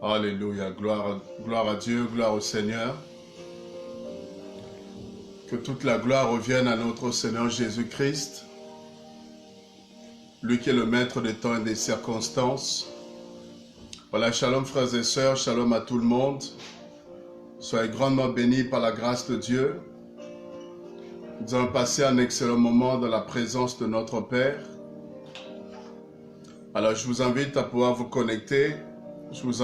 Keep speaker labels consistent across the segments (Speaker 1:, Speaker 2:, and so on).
Speaker 1: Alléluia, gloire à Dieu, gloire au Seigneur. Que toute la gloire revienne à notre Seigneur Jésus-Christ, lui qui est le maître des temps et des circonstances. Voilà, shalom frères et sœurs, shalom à tout le monde. Soyez grandement bénis par la grâce de Dieu. Nous allons passer un excellent moment dans la présence de notre Père. Alors je vous invite à pouvoir vous connecter. Nous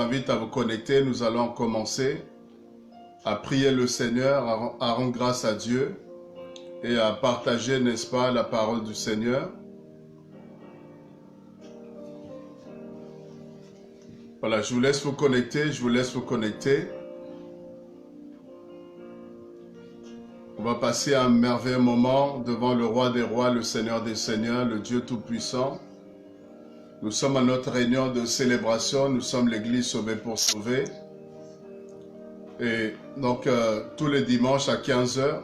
Speaker 1: allons commencer à prier le Seigneur, à rendre grâce à Dieu et à partager, n'est-ce pas, la parole du Seigneur. Voilà, je vous laisse vous connecter. On va passer un merveilleux moment devant le Roi des Rois, le Seigneur des Seigneurs, le Dieu Tout-Puissant. Nous sommes à notre réunion de célébration, nous sommes l'Église Sauvée pour Sauver. Et donc, tous les dimanches à 15 h,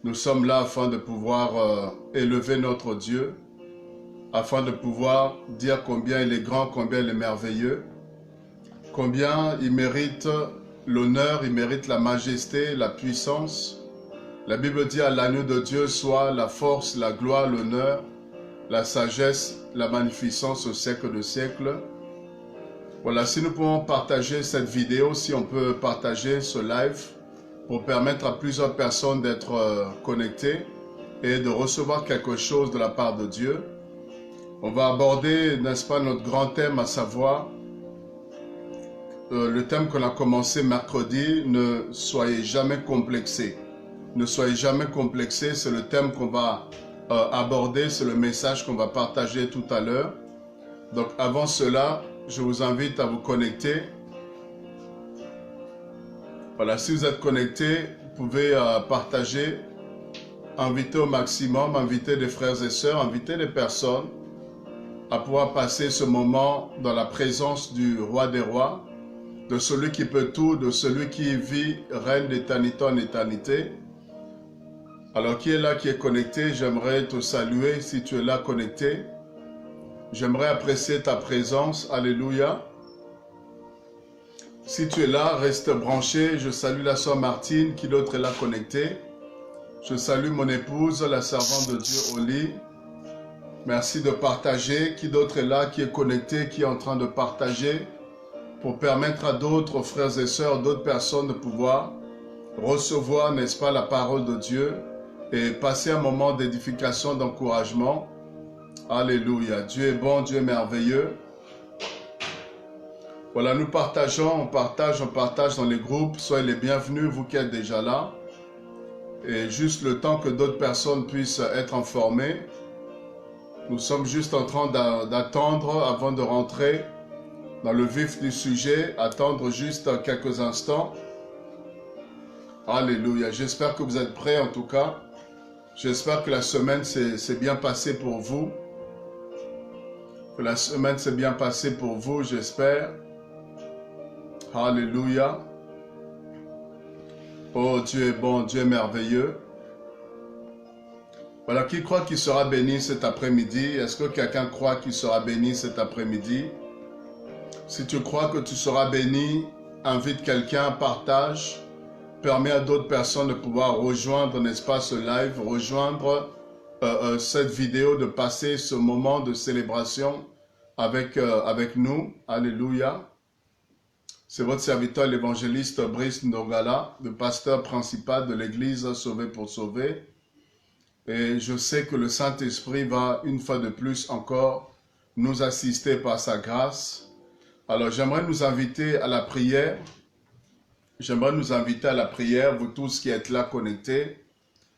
Speaker 1: nous sommes là afin de pouvoir élever notre Dieu, afin de pouvoir dire combien il est grand, combien il est merveilleux, combien il mérite l'honneur, il mérite la majesté, la puissance. La Bible dit à l'agneau de Dieu soit la force, la gloire, l'honneur, la sagesse, la magnificence au siècle de siècles. Voilà, si nous pouvons partager cette vidéo, si on peut partager ce live pour permettre à plusieurs personnes d'être connectées et de recevoir quelque chose de la part de Dieu. On va aborder, n'est-ce pas, notre grand thème, à savoir le thème qu'on a commencé mercredi, ne soyez jamais complexés. Ne soyez jamais complexés, c'est le thème qu'on va aborder, c'est le message qu'on va partager tout à l'heure. Donc avant cela, je vous invite à vous connecter. Voilà, si vous êtes connectés, vous pouvez partager, inviter au maximum, inviter des frères et sœurs, inviter des personnes à pouvoir passer ce moment dans la présence du Roi des Rois, de celui qui peut tout, de celui qui vit, règne d'éternité en éternité. Alors, qui est là, qui est connecté? J'aimerais te saluer si tu es là connecté. J'aimerais apprécier ta présence. Alléluia. Si tu es là, reste branché. Je salue la sœur Martine. Qui d'autre est là connecté? Je salue mon épouse, la servante de Dieu au lit. Merci de partager. Qui d'autre est là, qui est connecté, qui est en train de partager pour permettre à d'autres frères et sœurs, d'autres personnes de pouvoir recevoir, n'est-ce pas, la parole de Dieu et passer un moment d'édification, d'encouragement. Alléluia. Dieu est bon, Dieu est merveilleux. Voilà, nous partageons, on partage dans les groupes. Soyez les bienvenus, vous qui êtes déjà là. Et juste le temps que d'autres personnes puissent être informées. Nous sommes juste en train d'attendre avant de rentrer dans le vif du sujet. Attendre juste quelques instants. Alléluia. J'espère que vous êtes prêts en tout cas. J'espère que la semaine s'est bien passée pour vous. Que la semaine s'est bien passée pour vous, j'espère. Alléluia. Oh, Dieu est bon, Dieu est merveilleux. Voilà, qui croit qu'il sera béni cet après-midi? Est-ce que quelqu'un croit qu'il sera béni cet après-midi? Si tu crois que tu seras béni, invite quelqu'un, partage. Permet à d'autres personnes de pouvoir rejoindre, n'est-ce pas, ce live, rejoindre cette vidéo, de passer ce moment de célébration avec nous. Alléluia. C'est votre serviteur, l'évangéliste Brice Ndongala, le pasteur principal de l'Église Sauvée pour Sauver. Et je sais que le Saint-Esprit va une fois de plus encore nous assister par sa grâce. Alors j'aimerais nous inviter à la prière. J'aimerais nous inviter à la prière, vous tous qui êtes là connectés.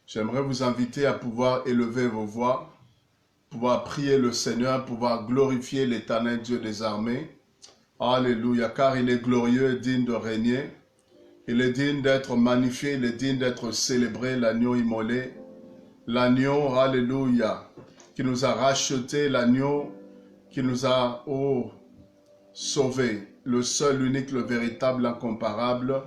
Speaker 1: J'aimerais vous inviter à pouvoir élever vos voix, pouvoir prier le Seigneur, pouvoir glorifier l'Éternel Dieu des armées. Alléluia, car il est glorieux et digne de régner. Il est digne d'être magnifié, il est digne d'être célébré, l'agneau immolé. L'agneau, alléluia, qui nous a racheté, l'agneau qui nous a, sauvés. Le seul, l'unique, le véritable, l'incomparable,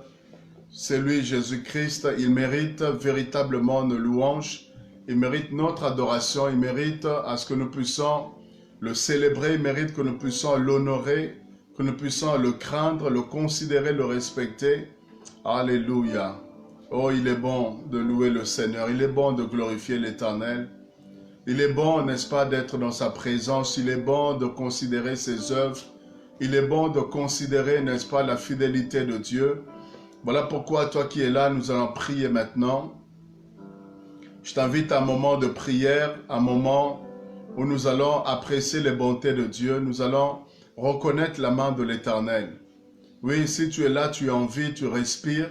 Speaker 1: c'est lui, Jésus-Christ. Il mérite véritablement nos louanges, il mérite notre adoration, il mérite à ce que nous puissions le célébrer, il mérite que nous puissions l'honorer, que nous puissions le craindre, le considérer, le respecter. Alléluia. Oh, il est bon de louer le Seigneur, il est bon de glorifier l'Éternel. Il est bon, n'est-ce pas, d'être dans sa présence, il est bon de considérer ses œuvres, il est bon de considérer, n'est-ce pas, la fidélité de Dieu. Voilà pourquoi, toi qui es là, nous allons prier maintenant. Je t'invite à un moment de prière, un moment où nous allons apprécier les bontés de Dieu, nous allons reconnaître la main de l'Éternel. Oui, si tu es là, tu as envie, tu respires,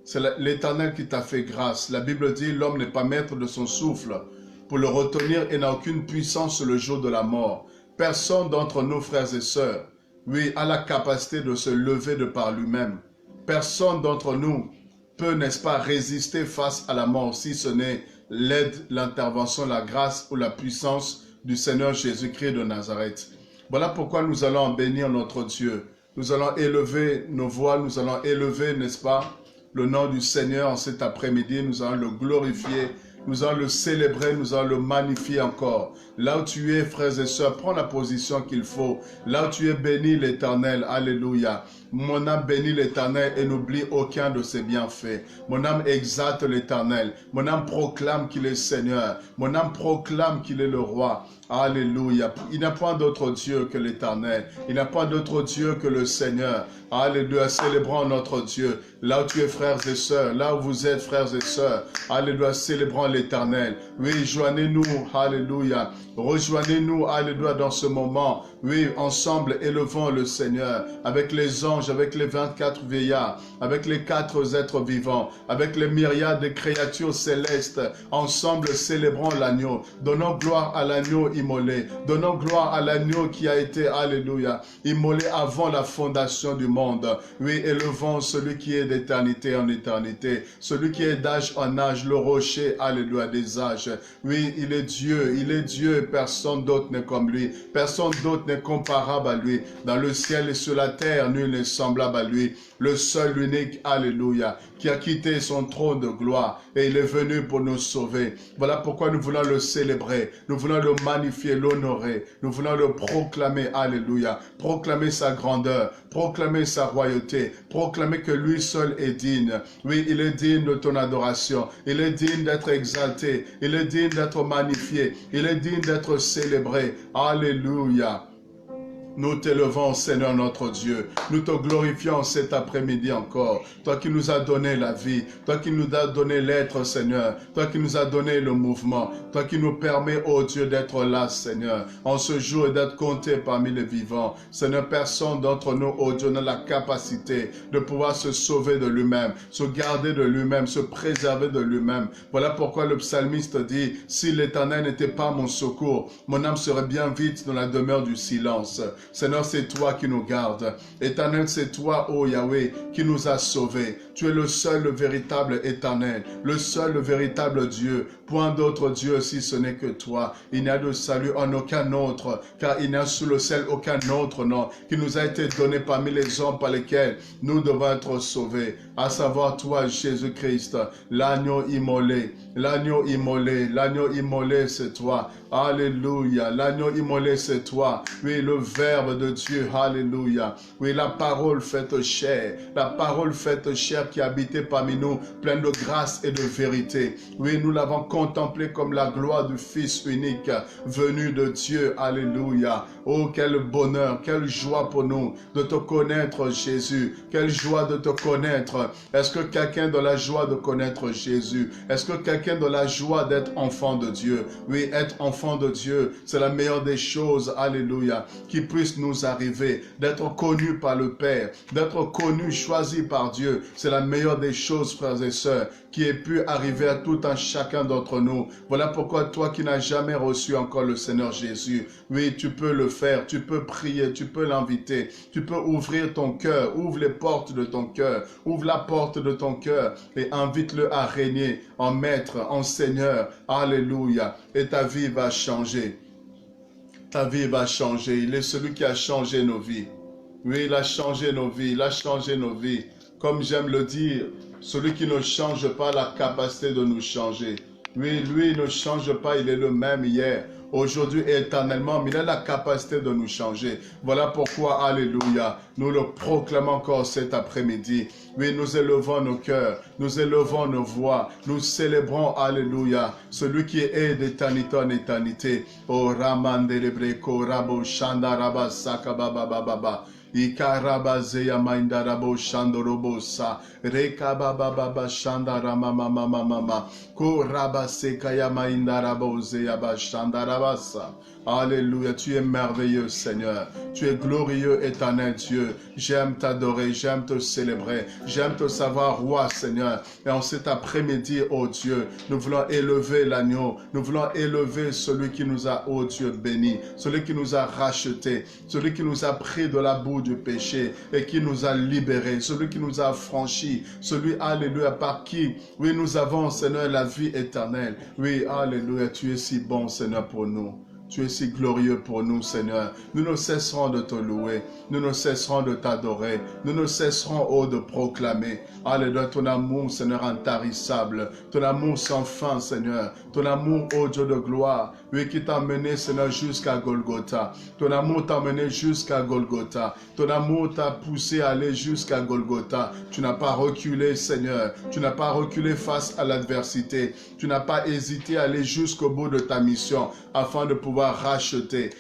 Speaker 1: c'est l'Éternel qui t'a fait grâce. La Bible dit, l'homme n'est pas maître de son souffle pour le retenir et n'a aucune puissance le jour de la mort. Personne d'entre nous, frères et sœurs, oui, a la capacité de se lever de par lui-même. Personne d'entre nous peut, n'est-ce pas, résister face à la mort si ce n'est l'aide, l'intervention, la grâce ou la puissance du Seigneur Jésus-Christ de Nazareth. Voilà pourquoi nous allons bénir notre Dieu. Nous allons élever nos voix, nous allons élever, n'est-ce pas, le nom du Seigneur en cet après-midi. Nous allons le glorifier, nous allons le célébrer, nous allons le magnifier encore. Là où tu es, frères et sœurs, prends la position qu'il faut. Là où tu es, bénis l'Éternel. Alléluia. Mon âme bénit l'Éternel et n'oublie aucun de ses bienfaits. Mon âme exalte l'Éternel. Mon âme proclame qu'il est Seigneur. Mon âme proclame qu'il est le roi. Alléluia. Il n'y a pas d'autre Dieu que l'Éternel. Il n'y a pas d'autre Dieu que le Seigneur. Alléluia. Célébrons notre Dieu. Là où tu es, frères et sœurs, là où vous êtes, frères et sœurs, alléluia, célébrons l'Éternel. Oui, joignez-nous, alléluia. Rejoignez-nous, alléluia, dans ce moment. Oui, ensemble, élevons le Seigneur avec les anges, avec les 24 vieillards, avec les 4 êtres vivants, avec les myriades de créatures célestes. Ensemble, célébrons l'agneau. Donnons gloire à l'agneau immolé. Donnons gloire à l'agneau qui a été, alléluia, immolé avant la fondation du monde. Oui, élevons celui qui est d'éternité en éternité, celui qui est d'âge en âge, le rocher, alléluia, des âges. Oui, il est Dieu, personne d'autre n'est comme lui, personne d'autre n'est comparable à lui. Dans le ciel et sur la terre, nul n'est semblable à lui. Le seul, unique, alléluia, qui a quitté son trône de gloire et il est venu pour nous sauver. Voilà pourquoi nous voulons le célébrer, nous voulons le magnifier, l'honorer, nous voulons le proclamer, alléluia, proclamer sa grandeur, proclamer sa royauté, proclamer que lui seul est digne. Oui, il est digne de ton adoration, il est digne d'être exalté, il est digne d'être magnifié, il est digne d'être célébré. Alléluia. Nous t'élevons, Seigneur notre Dieu. Nous te glorifions cet après-midi encore. Toi qui nous as donné la vie. Toi qui nous as donné l'être, Seigneur. Toi qui nous as donné le mouvement. Toi qui nous permets, oh Dieu, d'être là, Seigneur, en ce jour et d'être compté parmi les vivants. Seigneur, personne d'entre nous, oh Dieu, n'a la capacité de pouvoir se sauver de lui-même, se garder de lui-même, se préserver de lui-même. Voilà pourquoi le psalmiste dit, si l'Éternel n'était pas mon secours, mon âme serait bien vite dans la demeure du silence. Seigneur, c'est toi qui nous gardes. Éternel, c'est toi, ô Yahweh, qui nous a sauvés. Tu es le seul, le véritable Éternel, le seul, le véritable Dieu. Point d'autre Dieu si ce n'est que toi. Il n'y a de salut en aucun autre, car il n'y a sous le ciel aucun autre nom qui nous a été donné parmi les hommes par lesquels nous devons être sauvés. À savoir toi, Jésus-Christ, l'agneau immolé, l'agneau immolé, l'agneau immolé, c'est toi. Alléluia, l'agneau immolé, c'est toi. Oui, le Verbe de Dieu, alléluia. Oui, la parole faite chair, la parole faite chair qui habitait parmi nous, pleine de grâce et de vérité. Oui, nous l'avons contemplé comme la gloire du Fils unique, venu de Dieu, alléluia. Oh, quel bonheur, quelle joie pour nous de te connaître, Jésus. Quelle joie de te connaître. Est-ce que quelqu'un de la joie de connaître Jésus? Est-ce que quelqu'un de la joie d'être enfant de Dieu? Oui, être enfant de Dieu, c'est la meilleure des choses, alléluia, qui puisse nous arriver, d'être connu par le Père, d'être connu, choisi par Dieu. C'est la meilleure des choses, frères et sœurs, qui ait pu arriver à tout un chacun d'entre nous. Voilà pourquoi toi qui n'as jamais reçu encore le Seigneur Jésus, oui, tu peux le faire, tu peux prier, tu peux l'inviter, tu peux ouvrir ton cœur, ouvre les portes de ton cœur, ouvre la porte de ton cœur et invite-le à régner en maître, en Seigneur, alléluia, et ta vie va changer. Ta vie va changer. Il est celui qui a changé nos vies. Oui, il a changé nos vies. Il a changé nos vies. Comme j'aime le dire, celui qui ne change pas la capacité de nous changer. Oui, lui ne change pas. Il est le même hier, aujourd'hui et éternellement, mais il a la capacité de nous changer. Voilà pourquoi, alléluia, nous le proclamons encore cet après-midi. Oui, nous élevons nos cœurs, nous élevons nos voix, nous célébrons, alléluia, celui qui est d'éternité en éternité. Oh, Ramandelebreko, Rabo, Shandaraba, Sakababa. Ikarabazeya maindarabo shandorobosa rekababa shandarama mama korabasekaya maindarabozeya bashandarabasa. Alléluia, tu es merveilleux Seigneur, tu es glorieux éternel Dieu. J'aime t'adorer, j'aime te célébrer, j'aime te savoir roi Seigneur. Et en cet après-midi, oh Dieu, nous voulons élever l'agneau, nous voulons élever celui qui nous a, oh Dieu, béni, celui qui nous a rachetés, celui qui nous a pris de la boue du péché et qui nous a libérés, celui qui nous a franchis, celui, alléluia, par qui, oui, nous avons, Seigneur, la vie éternelle. Oui, alléluia, tu es si bon, Seigneur, pour nous. Tu es si glorieux pour nous, Seigneur. Nous ne cesserons de te louer. Nous ne cesserons de t'adorer. Nous ne cesserons, oh, de proclamer. Alléluia, ton amour, Seigneur, intarissable. Ton amour sans fin, Seigneur. Ton amour, oh Dieu de gloire. Oui, qui t'a mené, Seigneur, jusqu'à Golgotha. Ton amour t'a mené jusqu'à Golgotha. Ton amour t'a poussé à aller jusqu'à Golgotha. Tu n'as pas reculé, Seigneur. Tu n'as pas reculé face à l'adversité. Tu n'as pas hésité à aller jusqu'au bout de ta mission afin de pouvoir racheter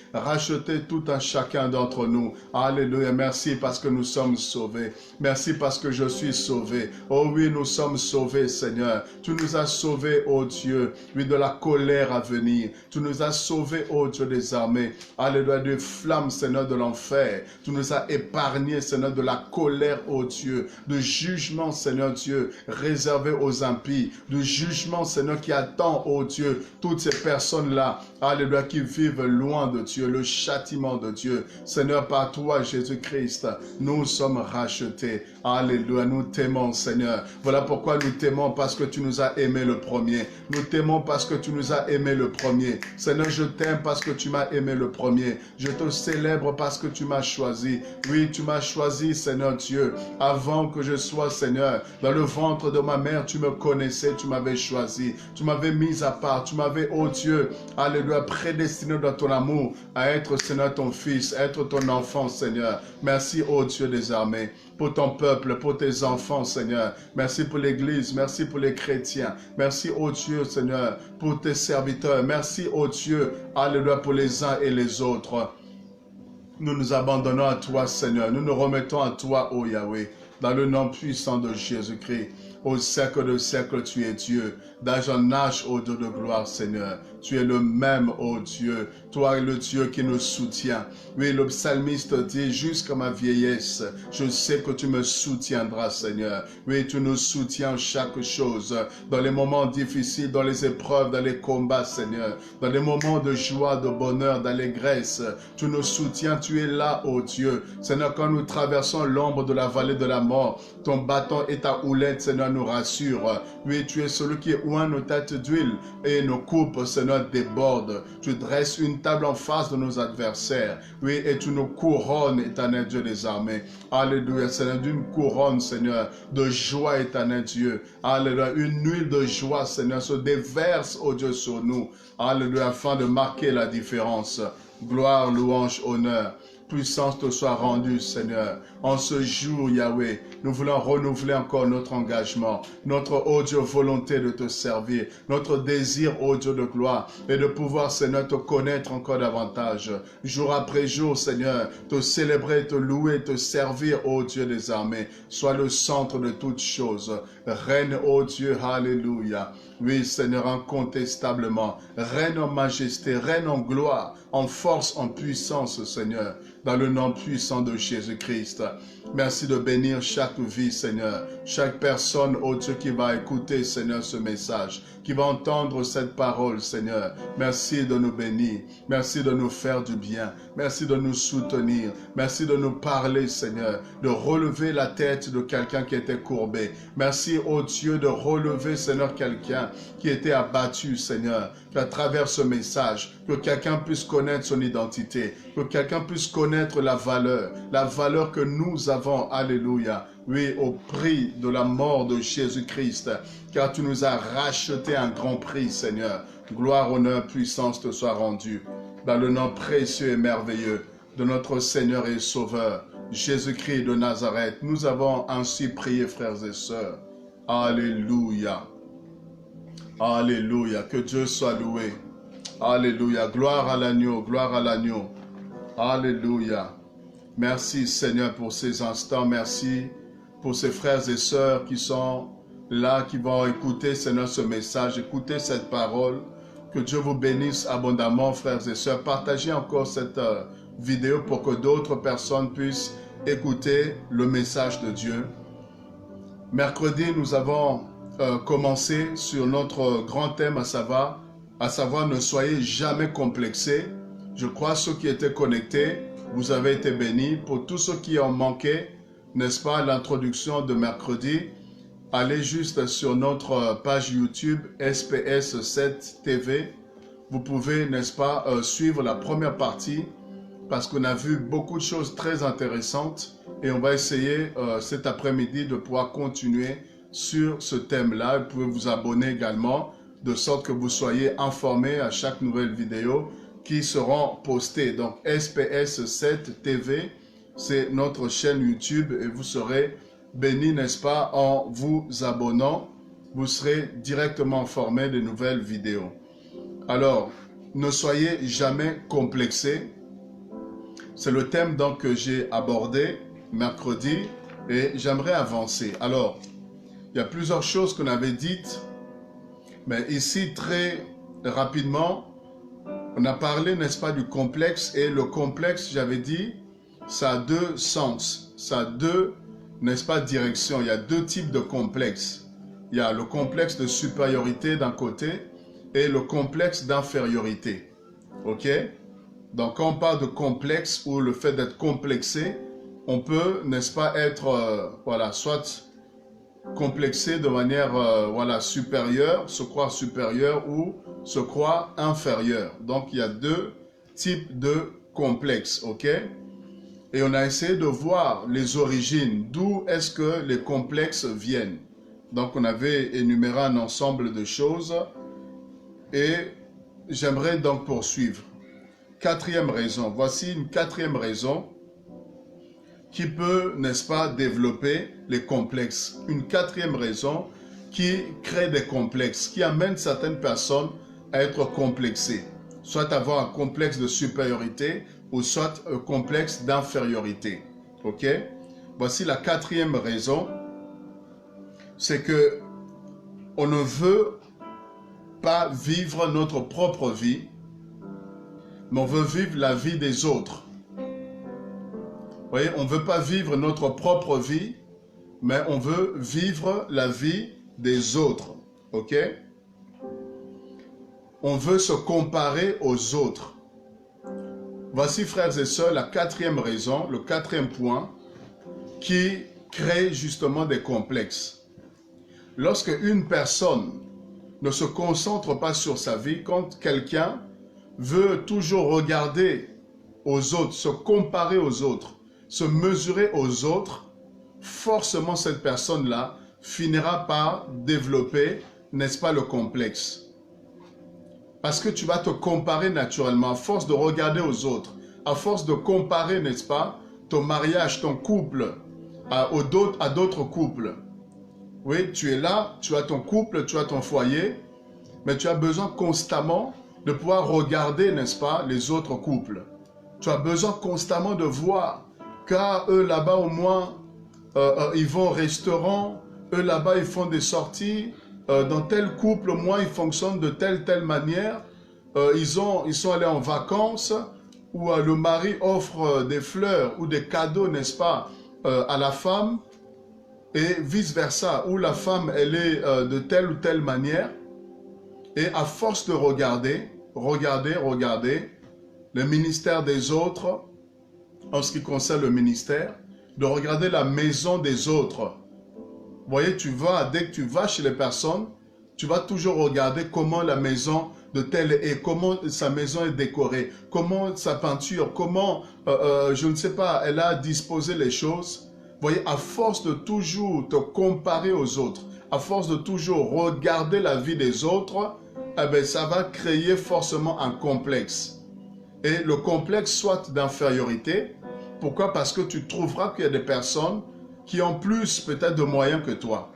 Speaker 1: tout un chacun d'entre nous. Alléluia, merci parce que nous sommes sauvés. Merci parce que je suis sauvé. Oh oui, nous sommes sauvés, Seigneur. Tu nous as sauvés, oh Dieu, oui, de la colère à venir. Tu nous as sauvés, oh Dieu des armées. Alléluia, des flammes, Seigneur, de l'enfer. Tu nous as épargnés, Seigneur, de la colère, oh Dieu, de jugement, Seigneur Dieu, réservé aux impies, de jugement, Seigneur, qui attend, oh Dieu, toutes ces personnes-là, alléluia, qui vivent loin de Dieu, le châtiment de Dieu. Seigneur, par toi, Jésus-Christ, nous sommes rachetés. Alléluia, nous t'aimons, Seigneur. Voilà pourquoi nous t'aimons, parce que tu nous as aimé le premier. Nous t'aimons parce que tu nous as aimé le premier. Seigneur, je t'aime parce que tu m'as aimé le premier. Je te célèbre parce que tu m'as choisi. Oui, tu m'as choisi, Seigneur Dieu. Avant que je sois, Seigneur, dans le ventre de ma mère, tu me connaissais, tu m'avais choisi. Tu m'avais mis à part. Tu m'avais, oh Dieu, alléluia, prédestiné dans ton amour à être, Seigneur, ton fils, à être ton enfant, Seigneur. Merci, oh Dieu des armées, pour ton peuple, pour tes enfants, Seigneur. Merci pour l'Église, merci pour les chrétiens. Merci, oh Dieu, Seigneur, pour tes serviteurs. Merci, oh Dieu, alléluia, pour les uns et les autres. Nous nous abandonnons à toi, Seigneur. Nous nous remettons à toi, ô Yahweh, dans le nom puissant de Jésus-Christ. Au siècle de siècle, tu es Dieu. D'âge en âge, ô Dieu de gloire, Seigneur. Tu es le même, ô Dieu. Toi, le Dieu qui nous soutient. Oui, le psalmiste dit, jusqu'à ma vieillesse, je sais que tu me soutiendras, Seigneur. Oui, tu nous soutiens chaque chose. Dans les moments difficiles, dans les épreuves, dans les combats, Seigneur. Dans les moments de joie, de bonheur, d'allégresse. Tu nous soutiens, tu es là, ô Dieu. Seigneur, quand nous traversons l'ombre de la vallée de la mort, ton bâton et ta houlette, Seigneur, nous rassure. Oui, tu es celui qui oint nos têtes d'huile et nos coupes, Seigneur, débordent. Tu dresses une table en face de nos adversaires. Oui, et tu nous couronnes, éternel Dieu des armées. Alléluia, Seigneur, d'une couronne, Seigneur, de joie, éternel Dieu. Alléluia, une huile de joie, Seigneur, se déverse, ô Dieu, sur nous. Alléluia, afin de marquer la différence. Gloire, louange, honneur. Puissance te soit rendue, Seigneur. En ce jour, Yahweh, nous voulons renouveler encore notre engagement, notre, oh Dieu, volonté de te servir, notre désir, oh Dieu de gloire, et de pouvoir, Seigneur, te connaître encore davantage. Jour après jour, Seigneur, te célébrer, te louer, te servir, oh Dieu des armées. Sois le centre de toutes choses. Règne, oh Dieu, alléluia. Oui, Seigneur, incontestablement. Règne en majesté, règne en gloire, en force, en puissance, Seigneur, dans le nom puissant de Jésus-Christ. Merci de bénir chaque vie, Seigneur. Chaque personne, oh Dieu, qui va écouter, Seigneur, ce message, qui va entendre cette parole, Seigneur. Merci de nous bénir. Merci de nous faire du bien. Merci de nous soutenir. Merci de nous parler, Seigneur. De relever la tête de quelqu'un qui était courbé. Merci, oh Dieu, de relever, Seigneur, quelqu'un qui était abattu, Seigneur. Qu'à travers ce message, que quelqu'un puisse connaître connaître son identité, que quelqu'un puisse connaître la valeur que nous avons, alléluia, oui, au prix de la mort de Jésus-Christ, car tu nous as racheté un grand prix, Seigneur. Gloire, honneur, puissance te soit rendue, dans le nom précieux et merveilleux de notre Seigneur et Sauveur, Jésus-Christ de Nazareth. Nous avons ainsi prié, frères et sœurs. Alléluia. Alléluia. Que Dieu soit loué. Alléluia. Gloire à l'agneau. Gloire à l'agneau. Alléluia. Merci Seigneur pour ces instants. Merci pour ces frères et sœurs qui sont là, qui vont écouter Seigneur ce message, écouter cette parole. Que Dieu vous bénisse abondamment, frères et sœurs. Partagez encore cette vidéo pour que d'autres personnes puissent écouter le message de Dieu. Mercredi, nous avons commencé sur notre grand thème, à savoir ne soyez jamais complexés. Je crois ceux qui étaient connectés, vous avez été bénis. Pour tous ceux qui ont manqué, n'est-ce pas, l'introduction de mercredi, allez juste sur notre page YouTube SPS 7 TV. Vous pouvez, n'est-ce pas, suivre la première partie parce qu'on a vu beaucoup de choses très intéressantes et on va essayer cet après-midi de pouvoir continuer sur ce thème-là. Vous pouvez vous abonner également de sorte que vous soyez informés à chaque nouvelle vidéo qui seront postées. Donc SPS 7 TV, c'est notre chaîne YouTube et vous serez bénis, n'est-ce pas, en vous abonnant. Vous serez directement informés des nouvelles vidéos. Alors, ne soyez jamais complexés. C'est le thème donc que j'ai abordé mercredi et j'aimerais avancer. Alors, il y a plusieurs choses qu'on avait dites, mais ici très rapidement, on a parlé, n'est-ce pas, du complexe et le complexe, j'avais dit, ça a deux sens, ça a deux, n'est-ce pas, directions. Il y a deux types de complexes. Il y a le complexe de supériorité d'un côté et le complexe d'infériorité. Ok? Donc, quand on parle de complexe ou le fait d'être complexé, on peut, n'est-ce pas, être, voilà, soit complexé de manière, voilà, supérieure, se croire supérieur ou se croire inférieur. Donc, il y a deux types de complexes, ok? Et on a essayé de voir les origines, d'où est-ce que les complexes viennent. Donc, on avait énuméré un ensemble de choses et j'aimerais donc poursuivre. Quatrième raison, voici une quatrième raison qui peut, n'est-ce pas, développer les complexes. Une quatrième raison qui crée des complexes, qui amène certaines personnes à être complexées. Soit avoir un complexe de supériorité ou soit un complexe d'infériorité. Ok? Voici la quatrième raison. C'est que on ne veut pas vivre notre propre vie, mais on veut vivre la vie des autres. Vous voyez, on ne veut pas vivre notre propre vie, mais on veut vivre la vie des autres. Ok? On veut se comparer aux autres. Voici, frères et sœurs, la quatrième raison, le quatrième point qui crée justement des complexes. Lorsque une personne ne se concentre pas sur sa vie, quand quelqu'un veut toujours regarder aux autres, se comparer aux autres, se mesurer aux autres, forcément cette personne-là finira par développer, n'est-ce pas, le complexe. Parce que tu vas te comparer naturellement, à force de regarder aux autres, à force de comparer, n'est-ce pas, ton mariage, ton couple, à d'autres couples. Oui, tu es là, tu as ton couple, tu as ton foyer, mais tu as besoin constamment de pouvoir regarder, n'est-ce pas, les autres couples. Tu as besoin constamment de voir, car eux là-bas au moins, ils vont au restaurant, eux là-bas ils font des sorties, dans tel couple au moins ils fonctionnent de telle manière, ils sont allés en vacances, où le mari offre des fleurs ou des cadeaux, n'est-ce pas, à la femme, et vice-versa, où la femme elle est de telle ou telle manière, et à force de regarder le ministère des autres, en ce qui concerne le ministère, de regarder la maison des autres. Vous voyez, dès que tu vas chez les personnes, tu vas toujours regarder comment la maison de tel et comment sa maison est décorée, comment sa peinture, comment, je ne sais pas, elle a disposé les choses. Vous voyez, à force de toujours te comparer aux autres, à force de toujours regarder la vie des autres, eh bien, ça va créer forcément un complexe. Et le complexe soit d'infériorité. Pourquoi? Parce que tu trouveras qu'il y a des personnes qui ont plus peut-être de moyens que toi.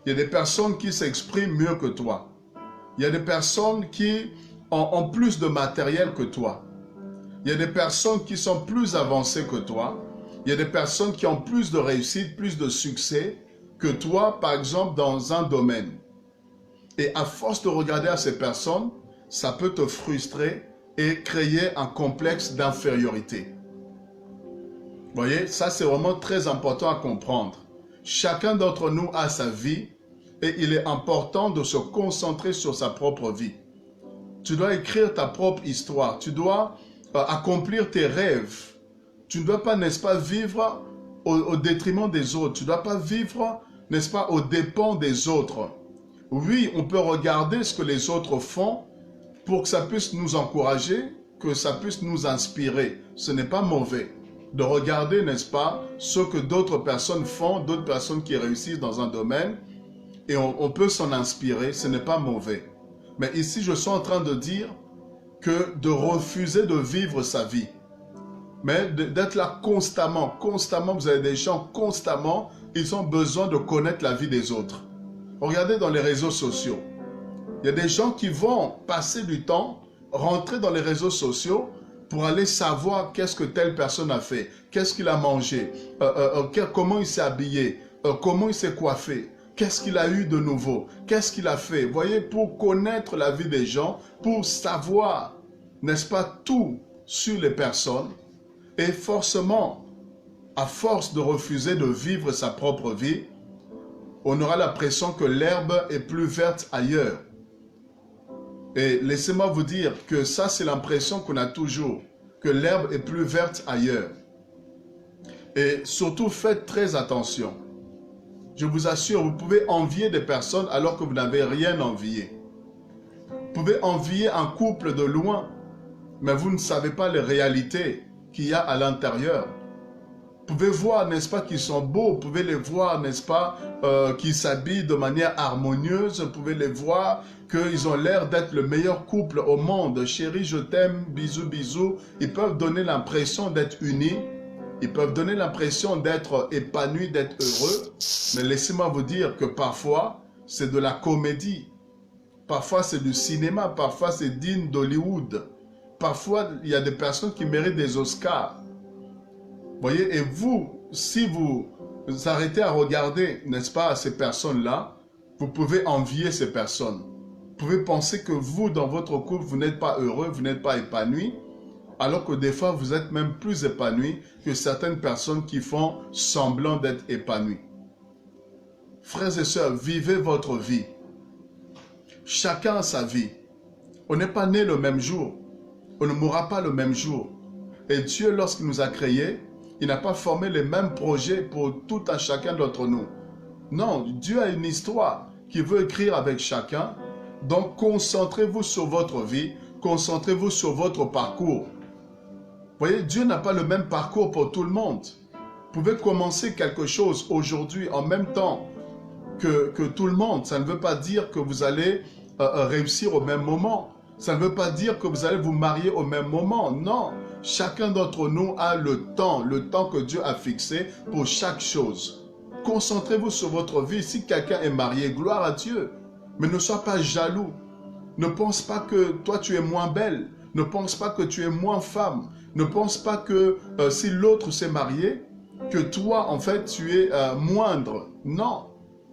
Speaker 1: Il y a des personnes qui s'expriment mieux que toi. Il y a des personnes qui ont plus de matériel que toi. Il y a des personnes qui sont plus avancées que toi. Il y a des personnes qui ont plus de réussite, plus de succès que toi, par exemple, dans un domaine. Et à force de regarder à ces personnes, ça peut te frustrer et créer un complexe d'infériorité. Vous voyez, ça c'est vraiment très important à comprendre. Chacun d'entre nous a sa vie et il est important de se concentrer sur sa propre vie. Tu dois écrire ta propre histoire, tu dois accomplir tes rêves. Tu ne dois pas, n'est-ce pas, vivre au détriment des autres. Tu ne dois pas vivre, n'est-ce pas, aux dépens des autres. Oui, on peut regarder ce que les autres font pour que ça puisse nous encourager, que ça puisse nous inspirer. Ce n'est pas mauvais de regarder, n'est-ce pas, ce que d'autres personnes font, d'autres personnes qui réussissent dans un domaine, et on peut s'en inspirer, ce n'est pas mauvais. Mais ici, je suis en train de dire que de refuser de vivre sa vie, mais d'être là constamment, vous avez des gens constamment, ils ont besoin de connaître la vie des autres. Regardez dans les réseaux sociaux, il y a des gens qui vont passer du temps, rentrer dans les réseaux sociaux pour aller savoir qu'est-ce que telle personne a fait, qu'est-ce qu'il a mangé, comment il s'est habillé, comment il s'est coiffé, qu'est-ce qu'il a eu de nouveau, qu'est-ce qu'il a fait. Vous voyez, pour connaître la vie des gens, pour savoir, n'est-ce pas, tout sur les personnes. Et forcément, à force de refuser de vivre sa propre vie, on aura l'impression que l'herbe est plus verte ailleurs. Et laissez-moi vous dire que ça, c'est l'impression qu'on a toujours, que l'herbe est plus verte ailleurs. Et surtout, faites très attention. Je vous assure, vous pouvez envier des personnes alors que vous n'avez rien envié. Vous pouvez envier un couple de loin, mais vous ne savez pas les réalités qu'il y a à l'intérieur. Vous pouvez voir, n'est-ce pas, qu'ils sont beaux, vous pouvez les voir, n'est-ce pas, qu'ils s'habillent de manière harmonieuse, vous pouvez les voir qu'ils ont l'air d'être le meilleur couple au monde. Chérie, je t'aime, bisous, bisous. Ils peuvent donner l'impression d'être unis, ils peuvent donner l'impression d'être épanouis, d'être heureux, mais laissez-moi vous dire que parfois, c'est de la comédie. Parfois, c'est du cinéma, parfois, c'est digne d'Hollywood. Parfois, il y a des personnes qui méritent des Oscars. Vous voyez, et vous, si vous arrêtez à regarder, n'est-ce pas, ces personnes-là, vous pouvez envier ces personnes. Vous pouvez penser que vous, dans votre couple, vous n'êtes pas heureux, vous n'êtes pas épanoui, alors que des fois, vous êtes même plus épanoui que certaines personnes qui font semblant d'être épanouies. Frères et sœurs, vivez votre vie. Chacun a sa vie. On n'est pas né le même jour. On ne mourra pas le même jour. Et Dieu, lorsqu'il nous a créés, il n'a pas formé les mêmes projets pour tout un chacun d'entre nous. Non, Dieu a une histoire qu'il veut écrire avec chacun. Donc, concentrez-vous sur votre vie, concentrez-vous sur votre parcours. Vous voyez, Dieu n'a pas le même parcours pour tout le monde. Vous pouvez commencer quelque chose aujourd'hui en même temps que tout le monde. Ça ne veut pas dire que vous allez réussir au même moment. Ça ne veut pas dire que vous allez vous marier au même moment. Non, chacun d'entre nous a le temps que Dieu a fixé pour chaque chose. Concentrez-vous sur votre vie. Si quelqu'un est marié, gloire à Dieu. Mais ne sois pas jaloux. Ne pense pas que toi tu es moins belle. Ne pense pas que tu es moins femme. Ne pense pas que si l'autre s'est marié, que toi en fait tu es moindre. Non.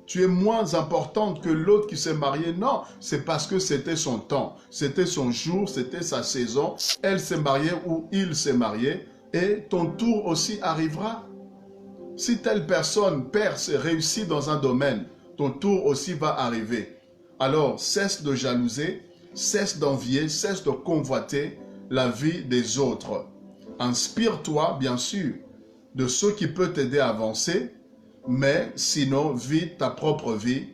Speaker 1: Tu es moins importante que l'autre qui s'est marié. Non, c'est parce que c'était son temps, c'était son jour, c'était sa saison. Elle s'est mariée ou il s'est marié et ton tour aussi arrivera. Si telle personne perce et réussit dans un domaine, ton tour aussi va arriver. Alors, cesse de jalouser, cesse d'envier, cesse de convoiter la vie des autres. Inspire-toi, bien sûr, de ce qui peut t'aider à avancer, mais sinon, vis ta propre vie,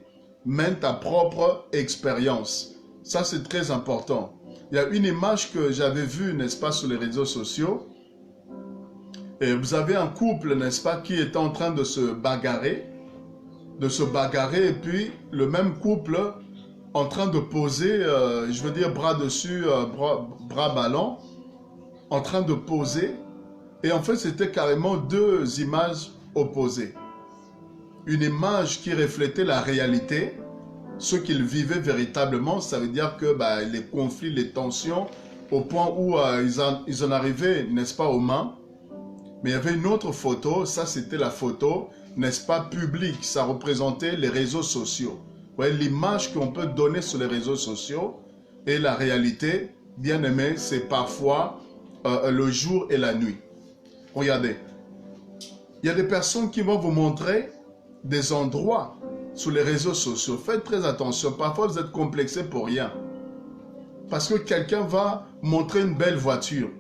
Speaker 1: mène ta propre expérience. Ça, c'est très important. Il y a une image que j'avais vue, n'est-ce pas, sur les réseaux sociaux. Et vous avez un couple, n'est-ce pas, qui est en train de se bagarrer. Et puis le même couple en train de poser, je veux dire, bras dessus, bras ballants, en train de poser. Et en fait, c'était carrément deux images opposées. Une image qui reflétait la réalité, ce qu'ils vivaient véritablement, ça veut dire que les conflits, les tensions, au point où ils en arrivaient, n'est-ce pas, aux mains. Mais il y avait une autre photo, ça c'était la photo, n'est-ce pas, publique, ça représentait les réseaux sociaux. Vous voyez, l'image qu'on peut donner sur les réseaux sociaux et la réalité, bien aimé, c'est parfois le jour et la nuit. Regardez, il y a des personnes qui vont vous montrer des endroits sur les réseaux sociaux. Faites très attention, parfois vous êtes complexé pour rien. Parce que quelqu'un va montrer une belle voiture.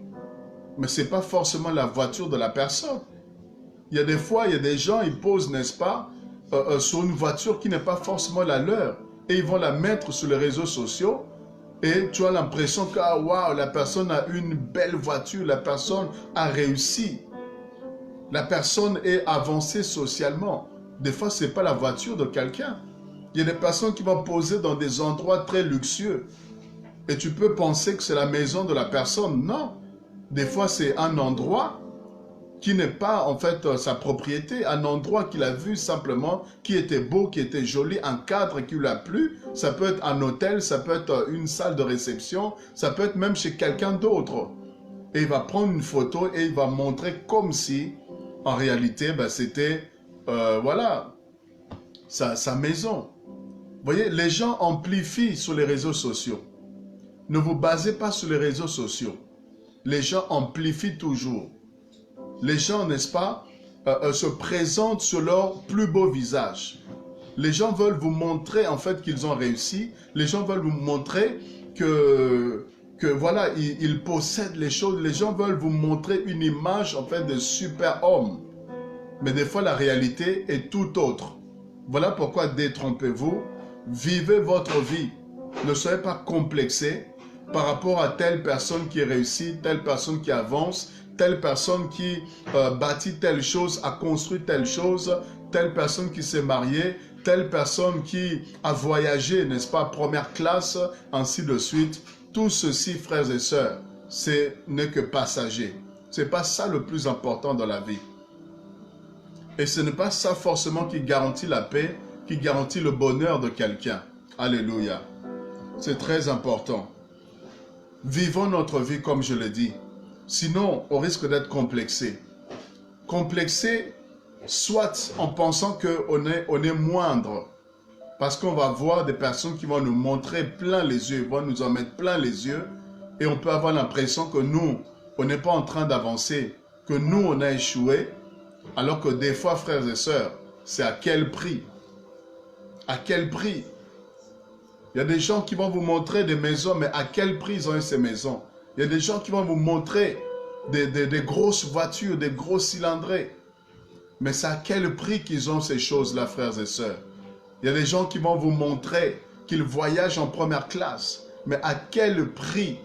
Speaker 1: Mais ce n'est pas forcément la voiture de la personne. Il y a des fois, il y a des gens, ils posent, n'est-ce pas, sur une voiture qui n'est pas forcément la leur. Et ils vont la mettre sur les réseaux sociaux. Et tu as l'impression que, ah, waouh, la personne a une belle voiture, la personne a réussi. La personne est avancée socialement. Des fois, ce n'est pas la voiture de quelqu'un. Il y a des personnes qui vont poser dans des endroits très luxueux. Et tu peux penser que c'est la maison de la personne. Non. Des fois, c'est un endroit qui n'est pas en fait sa propriété, un endroit qu'il a vu simplement, qui était beau, qui était joli, un cadre qui lui a plu. Ça peut être un hôtel, ça peut être une salle de réception, ça peut être même chez quelqu'un d'autre. Et il va prendre une photo et il va montrer comme si, en réalité, c'était, voilà, sa maison. Vous voyez, les gens amplifient sur les réseaux sociaux. Ne vous basez pas sur les réseaux sociaux. Les gens amplifient toujours. Les gens, n'est-ce pas, se présentent sur leur plus beau visage. Les gens veulent vous montrer en fait qu'ils ont réussi. Les gens veulent vous montrer que voilà, ils possèdent les choses. Les gens veulent vous montrer une image en fait de super-homme. Mais des fois, la réalité est tout autre. Voilà pourquoi détrompez-vous. Vivez votre vie. Ne soyez pas complexés par rapport à telle personne qui réussit, telle personne qui avance, telle personne qui bâtit telle chose, a construit telle chose, telle personne qui s'est mariée, telle personne qui a voyagé, n'est-ce pas, première classe, ainsi de suite. Tout ceci, frères et sœurs, ce n'est que passager. Ce n'est pas ça le plus important dans la vie. Et ce n'est pas ça forcément qui garantit la paix, qui garantit le bonheur de quelqu'un. Alléluia. C'est très important. Vivons notre vie comme je l'ai dit. Sinon, on risque d'être complexé. Complexé, soit en pensant qu'on est moindre. Parce qu'on va voir des personnes qui vont nous montrer plein les yeux, vont nous en mettre plein les yeux. Et on peut avoir l'impression que nous, on n'est pas en train d'avancer, que nous, on a échoué. Alors que des fois, frères et sœurs, c'est à quel prix? À quel prix? Il y a des gens qui vont vous montrer des maisons, mais à quel prix ils ont eu ces maisons? Il y a des gens qui vont vous montrer des grosses voitures, des gros cylindrés. Mais c'est à quel prix qu'ils ont ces choses-là, frères et sœurs? Il y a des gens qui vont vous montrer qu'ils voyagent en première classe. Mais à quel prix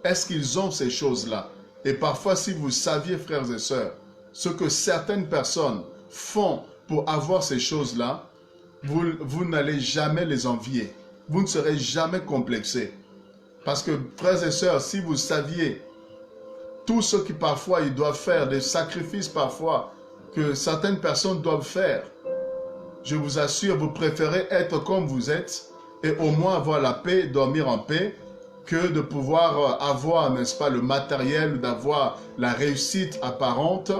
Speaker 1: est-ce qu'ils ont ces choses-là? Et parfois, si vous saviez, frères et sœurs, ce que certaines personnes font pour avoir ces choses-là, vous n'allez jamais les envier. Vous ne serez jamais complexés. Parce que, frères et sœurs, si vous saviez tout ce que parfois ils doivent faire, des sacrifices parfois que certaines personnes doivent faire, je vous assure, vous préférez être comme vous êtes et au moins avoir la paix, dormir en paix, que de pouvoir avoir, n'est-ce pas, le matériel, d'avoir la réussite apparente,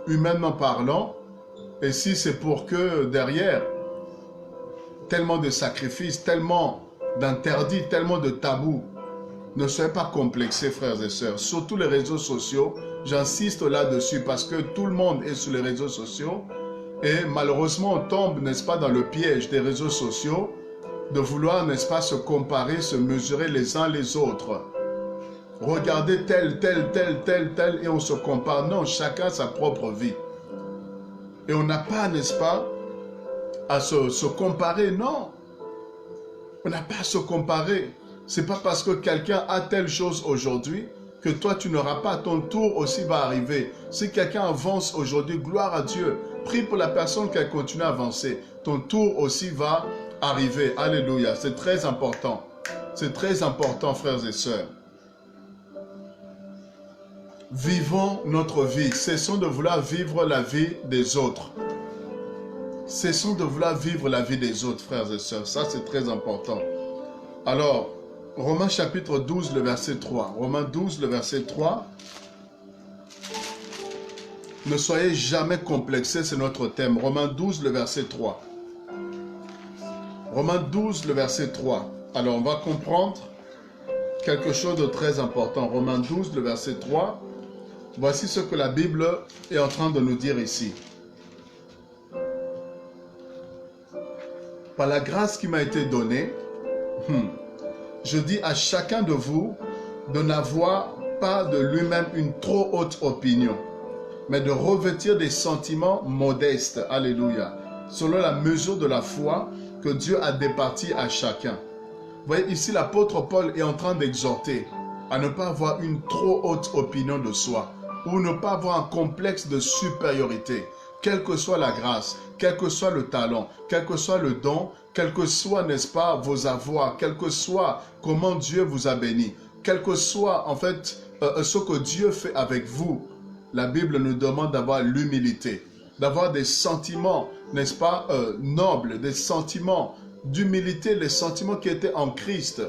Speaker 1: humainement parlant. Et si c'est pour que derrière, tellement de sacrifices, tellement d'interdits, tellement de tabous. Ne soyez pas complexés, frères et sœurs. Surtout les réseaux sociaux, j'insiste là-dessus parce que tout le monde est sur les réseaux sociaux. Et malheureusement, on tombe, n'est-ce pas, dans le piège des réseaux sociaux, de vouloir, n'est-ce pas, se comparer, se mesurer les uns les autres. Regardez tel, et on se compare. Non, chacun sa propre vie. Et on n'a pas, n'est-ce pas, à se comparer, non. On n'a pas à se comparer. C'est pas parce que quelqu'un a telle chose aujourd'hui que toi tu n'auras pas. Ton tour aussi va arriver. Si quelqu'un avance aujourd'hui, gloire à Dieu. Prie pour la personne qui continue à avancer. Ton tour aussi va arriver. Alléluia. C'est très important. C'est très important, frères et sœurs. Vivons notre vie. Cessons de vouloir vivre la vie des autres. Cessons de vouloir vivre la vie des autres, frères et sœurs. Ça, c'est très important. Alors, Romains chapitre 12, le verset 3. Romains 12, le verset 3. Ne soyez jamais complexés, c'est notre thème. Romains 12, le verset 3. Romains 12, le verset 3. Alors, on va comprendre quelque chose de très important. Romains 12, le verset 3. Voici ce que la Bible est en train de nous dire ici. Par la grâce qui m'a été donnée, je dis à chacun de vous de n'avoir pas de lui-même une trop haute opinion, mais de revêtir des sentiments modestes, alléluia, selon la mesure de la foi que Dieu a départie à chacun. Vous voyez, ici l'apôtre Paul est en train d'exhorter à ne pas avoir une trop haute opinion de soi, ou ne pas avoir un complexe de supériorité, quelle que soit la grâce, quel que soit le talent, quel que soit le don, quel que soit, n'est-ce pas, vos avoirs, quel que soit comment Dieu vous a béni, quel que soit, en fait, ce que Dieu fait avec vous. La Bible nous demande d'avoir l'humilité, d'avoir des sentiments, n'est-ce pas, nobles, des sentiments d'humilité, les sentiments qui étaient en Christ,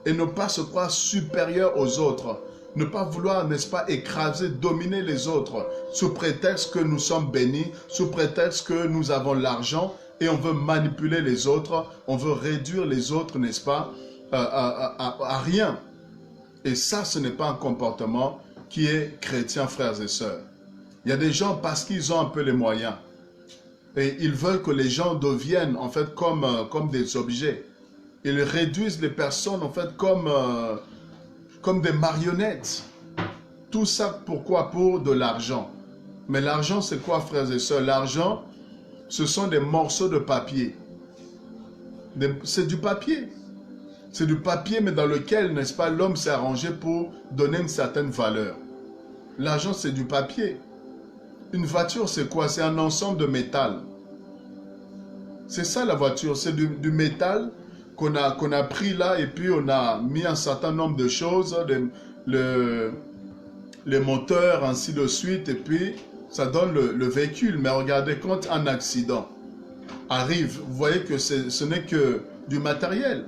Speaker 1: et ne pas se croire supérieur aux autres. Ne pas vouloir, n'est-ce pas, écraser, dominer les autres, sous prétexte que nous sommes bénis, sous prétexte que nous avons l'argent, et on veut manipuler les autres, on veut réduire les autres, n'est-ce pas, à rien. Et ça, ce n'est pas un comportement qui est chrétien, frères et sœurs. Il y a des gens, parce qu'ils ont un peu les moyens, et ils veulent que les gens deviennent, en fait, comme des objets. Ils réduisent les personnes, en fait, comme des marionnettes. Tout ça, pourquoi? Pour de l'argent. Mais l'argent, c'est quoi, frères et sœurs? L'argent, ce sont des morceaux de papier. C'est du papier. C'est du papier, mais dans lequel, n'est-ce pas, l'homme s'est arrangé pour donner une certaine valeur. L'argent, c'est du papier. Une voiture, c'est quoi? C'est un ensemble de métal. C'est ça la voiture, c'est du métal qu'on a pris là et puis on a mis un certain nombre de choses, les moteurs, ainsi de suite, et puis ça donne le véhicule. Mais regardez, quand un accident arrive, vous voyez que ce n'est que du matériel.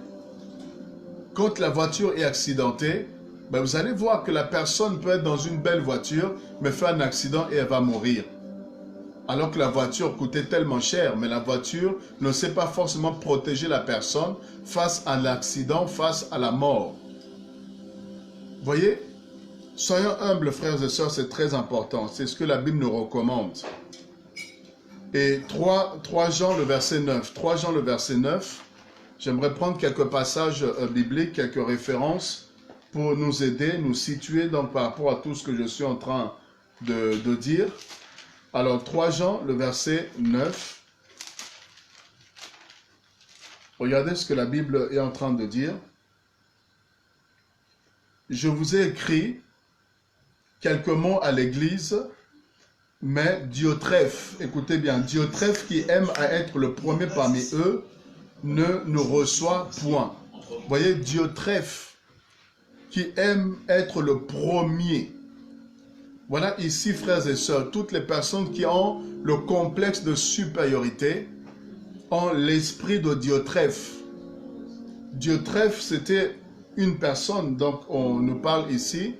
Speaker 1: Quand la voiture est accidentée, ben vous allez voir que la personne peut être dans une belle voiture, mais fait un accident et elle va mourir. Alors que la voiture coûtait tellement cher, mais la voiture ne sait pas forcément protéger la personne face à l'accident, face à la mort. Voyez, soyons humbles, frères et sœurs, c'est très important. C'est ce que la Bible nous recommande. Et 3 Jean, le verset 9. 3 Jean, le verset 9. J'aimerais prendre quelques passages bibliques, quelques références pour nous aider, nous situer donc, par rapport à tout ce que je suis en train de dire. Alors, 3 Jean, le verset 9. Regardez ce que la Bible est en train de dire. Je vous ai écrit quelques mots à l'église, mais Diotrephe, écoutez bien, Diotrephe qui aime à être le premier parmi eux, ne nous reçoit point. Vous voyez, Diotrephe qui aime être le premier. Voilà ici, frères et sœurs, toutes les personnes qui ont le complexe de supériorité ont l'esprit de Diotrephe. Diotrephe, c'était une personne, donc on nous parle ici,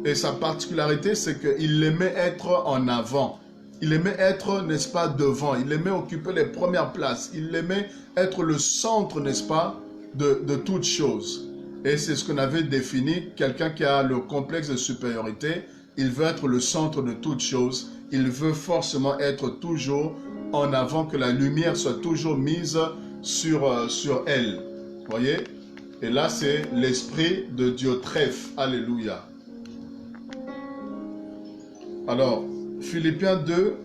Speaker 1: et sa particularité, c'est qu'il aimait être en avant. Il aimait être, n'est-ce pas, devant. Il aimait occuper les premières places. Il aimait être le centre, n'est-ce pas, de toutes choses. Et c'est ce qu'on avait défini, quelqu'un qui a le complexe de supériorité. Il veut être le centre de toutes choses. Il veut forcément être toujours en avant, que la lumière soit toujours mise sur elle. Vous voyez? Et là, c'est l'esprit de Diotrephe. Alléluia. Alors, Philippiens 2,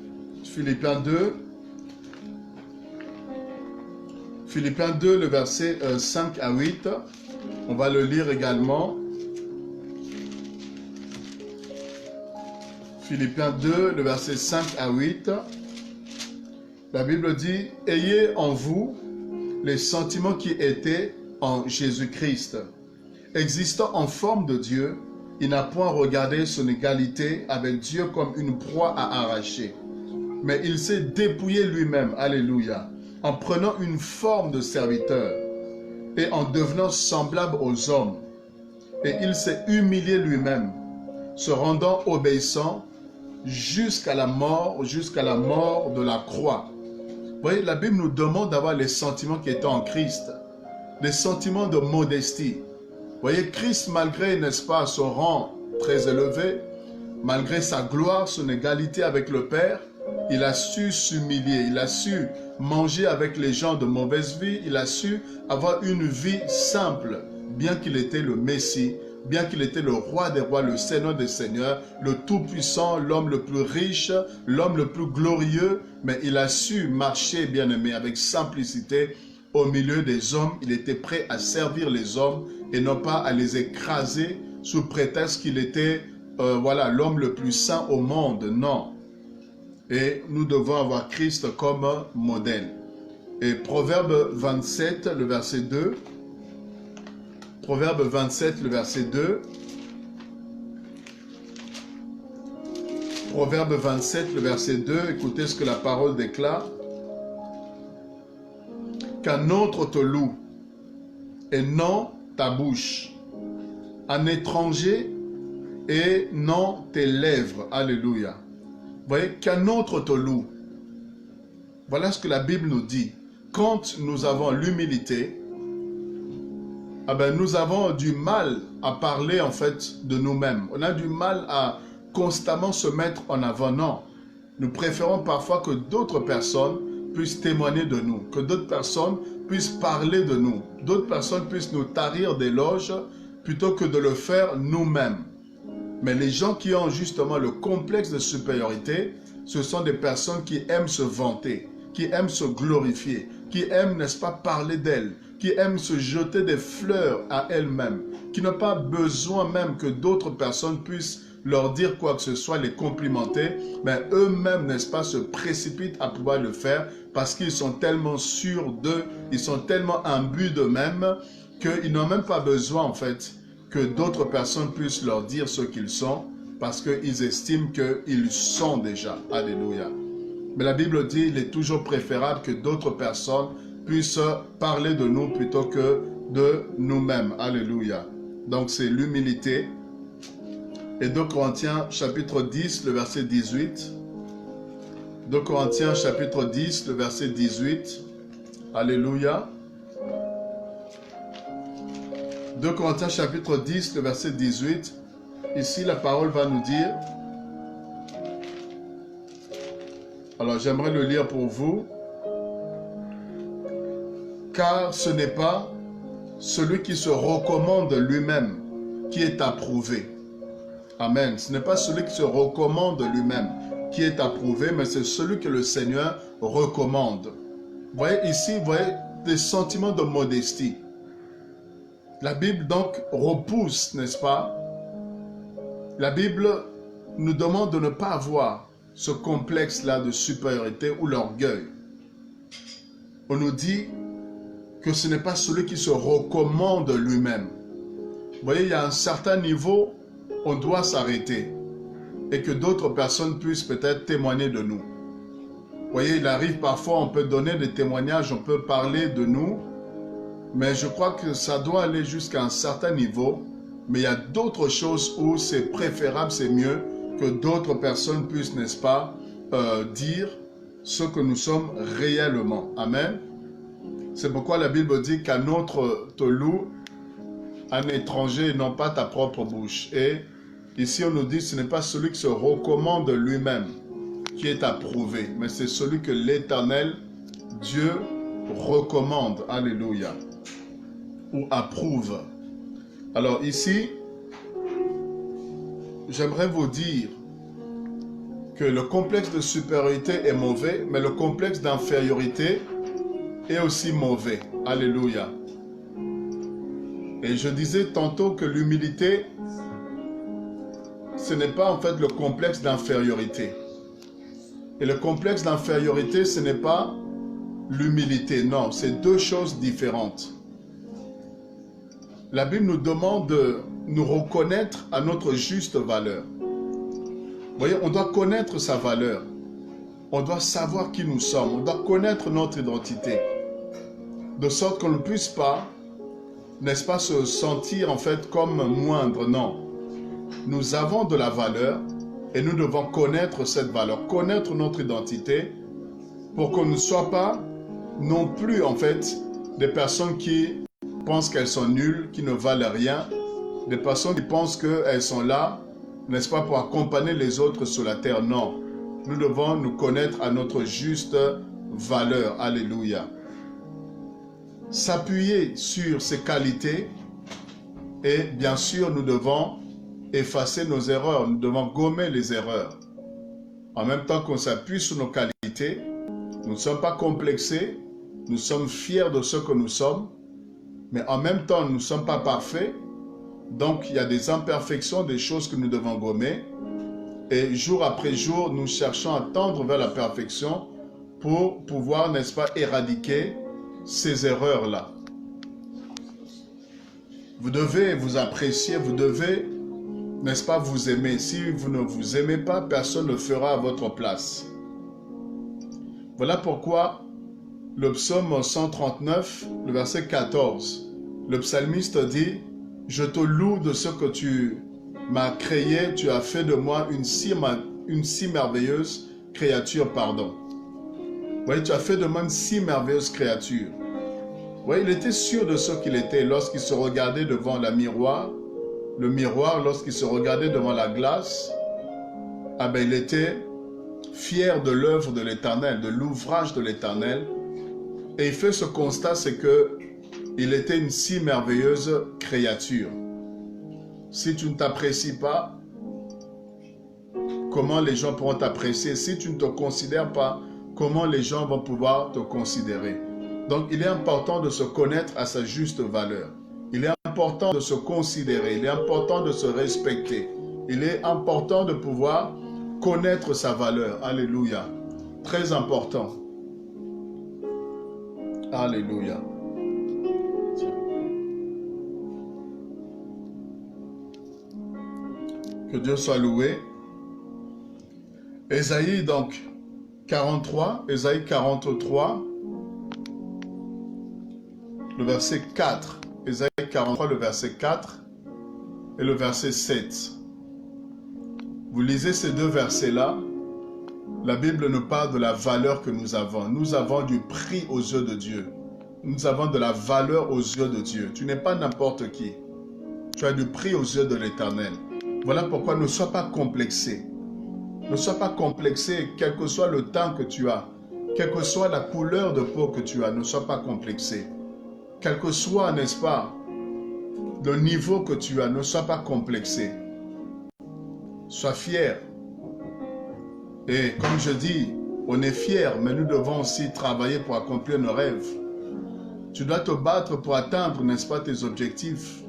Speaker 1: le verset 5 à 8. On va le lire également. Philippiens 2, le verset 5 à 8. La Bible dit, « Ayez en vous les sentiments qui étaient en Jésus-Christ. Existant en forme de Dieu, il n'a point regardé son égalité avec Dieu comme une proie à arracher. Mais il s'est dépouillé lui-même, alléluia, en prenant une forme de serviteur et en devenant semblable aux hommes. Et il s'est humilié lui-même, se rendant obéissant jusqu'à la mort de la croix. » Vous voyez, la Bible nous demande d'avoir les sentiments qui étaient en Christ, des sentiments de modestie. Vous voyez, Christ, malgré, n'est-ce pas, son rang très élevé, malgré sa gloire, son égalité avec le Père, il a su s'humilier, il a su manger avec les gens de mauvaise vie, il a su avoir une vie simple, bien qu'il était le Messie, bien qu'il était le roi des rois, le Seigneur des seigneurs, le tout-puissant, l'homme le plus riche, l'homme le plus glorieux, mais il a su marcher, bien-aimé, avec simplicité au milieu des hommes. Il était prêt à servir les hommes et non pas à les écraser sous prétexte qu'il était voilà, l'homme le plus saint au monde. Non. Et nous devons avoir Christ comme modèle. Et Proverbe 27, le verset 2. Proverbe 27, le verset 2. Proverbe 27, le verset 2. Écoutez ce que la parole déclare. Qu'un autre te loue et non ta bouche. Un étranger et non tes lèvres. Alléluia. Vous voyez, qu'un autre te loue. Voilà ce que la Bible nous dit. Quand nous avons l'humilité, ah ben, nous avons du mal à parler en fait de nous-mêmes. On a du mal à constamment se mettre en avant. Non, nous préférons parfois que d'autres personnes puissent témoigner de nous, que d'autres personnes puissent parler de nous, d'autres personnes puissent nous tarir d'éloges plutôt que de le faire nous-mêmes. Mais les gens qui ont justement le complexe de supériorité, ce sont des personnes qui aiment se vanter, qui aiment se glorifier, qui aiment, n'est-ce pas, parler d'elles, qui aiment se jeter des fleurs à elles-mêmes, qui n'ont pas besoin même que d'autres personnes puissent leur dire quoi que ce soit, les complimenter, mais eux-mêmes, n'est-ce pas, se précipitent à pouvoir le faire parce qu'ils sont tellement sûrs d'eux, ils sont tellement imbus d'eux-mêmes qu'ils n'ont même pas besoin, en fait, que d'autres personnes puissent leur dire ce qu'ils sont parce qu'ils estiment qu'ils sont déjà. Alléluia. Mais la Bible dit qu'il est toujours préférable que d'autres personnes puissent parler de nous plutôt que de nous-mêmes. Alléluia. Donc c'est l'humilité. Et 2 Corinthiens chapitre 10, le verset 18. 2 Corinthiens chapitre 10, le verset 18. Alléluia. 2 Corinthiens chapitre 10, le verset 18. Ici, la parole va nous dire. Alors, j'aimerais le lire pour vous. Car ce n'est pas celui qui se recommande lui-même qui est approuvé. Amen. Ce n'est pas celui qui se recommande lui-même qui est approuvé, mais c'est celui que le Seigneur recommande. Vous voyez ici, vous voyez des sentiments de modestie. La Bible donc repousse, n'est-ce pas? La Bible nous demande de ne pas avoir ce complexe-là de supériorité ou l'orgueil. On nous dit que ce n'est pas celui qui se recommande lui-même. Vous voyez, il y a un certain niveau, on doit s'arrêter et que d'autres personnes puissent peut-être témoigner de nous. Vous voyez, il arrive parfois, on peut donner des témoignages, on peut parler de nous, mais je crois que ça doit aller jusqu'à un certain niveau. Mais il y a d'autres choses où c'est préférable, c'est mieux que d'autres personnes puissent, n'est-ce pas, dire ce que nous sommes réellement. Amen. C'est pourquoi la Bible dit qu'un autre te loue, un étranger, non pas ta propre bouche. Et ici on nous dit que ce n'est pas celui qui se recommande lui-même qui est approuvé, mais c'est celui que l'Éternel, Dieu, recommande. Alléluia. Ou approuve. Alors ici, j'aimerais vous dire que le complexe de supériorité est mauvais, mais le complexe d'infériorité est aussi mauvais. Alléluia. Et je disais tantôt que l'humilité, ce n'est pas en fait le complexe d'infériorité. Et le complexe d'infériorité, ce n'est pas l'humilité. Non, c'est deux choses différentes. La Bible nous demande de nous reconnaître à notre juste valeur. Vous voyez, on doit connaître sa valeur. On doit savoir qui nous sommes. On doit connaître notre identité. De sorte qu'on ne puisse pas, n'est-ce pas, se sentir en fait comme moindre. Non. Nous avons de la valeur et nous devons connaître cette valeur, connaître notre identité pour qu'on ne soit pas non plus en fait des personnes qui pensent qu'elles sont nulles, qui ne valent rien, des personnes qui pensent qu'elles sont là, n'est-ce pas, pour accompagner les autres sur la terre. Non, nous devons nous connaître à notre juste valeur. Alléluia. S'appuyer sur ses qualités et bien sûr nous devons effacer nos erreurs, nous devons gommer les erreurs. En même temps qu'on s'appuie sur nos qualités, nous ne sommes pas complexés, nous sommes fiers de ce que nous sommes, mais en même temps nous ne sommes pas parfaits, donc il y a des imperfections, des choses que nous devons gommer, et jour après jour nous cherchons à tendre vers la perfection pour pouvoir, n'est-ce pas, éradiquer ces erreurs-là. Vous devez vous apprécier, vous devez, n'est-ce pas, vous aimer. Si vous ne vous aimez pas, personne ne le fera à votre place. Voilà pourquoi le psaume 139, le verset 14, le psalmiste dit « Je te loue de ce que tu m'as créé, tu as fait de moi une si merveilleuse créature, pardon. » Vous voyez, tu as fait de moi une si merveilleuse créature. Vous voyez, il était sûr de ce qu'il était lorsqu'il se regardait devant le miroir, lorsqu'il se regardait devant la glace, ah ben, il était fier de l'œuvre de l'Éternel, de l'ouvrage de l'Éternel. Et il fait ce constat, c'est que il était une si merveilleuse créature. Si tu ne t'apprécies pas, comment les gens pourront t'apprécier? Si tu ne te considères pas, comment les gens vont pouvoir te considérer? Donc, il est important de se connaître à sa juste valeur. Il est important de se considérer. Il est important de se respecter. Il est important de pouvoir connaître sa valeur. Alléluia. Très important. Alléluia. Que Dieu soit loué. Ésaïe donc 43, Ésaïe 43, le verset 4. Ésaïe 43, le verset 4 et le verset 7. Vous lisez ces deux versets-là. La Bible nous parle de la valeur que nous avons. Nous avons du prix aux yeux de Dieu. Nous avons de la valeur aux yeux de Dieu. Tu n'es pas n'importe qui. Tu as du prix aux yeux de l'Éternel. Voilà pourquoi ne sois pas complexé. Ne sois pas complexé, quel que soit le temps que tu as, quelle que soit la couleur de peau que tu as, ne sois pas complexé. Quel que soit, n'est-ce pas, le niveau que tu as, ne sois pas complexé. Sois fier. Et comme je dis, on est fier, mais nous devons aussi travailler pour accomplir nos rêves. Tu dois te battre pour atteindre, n'est-ce pas, tes objectifs.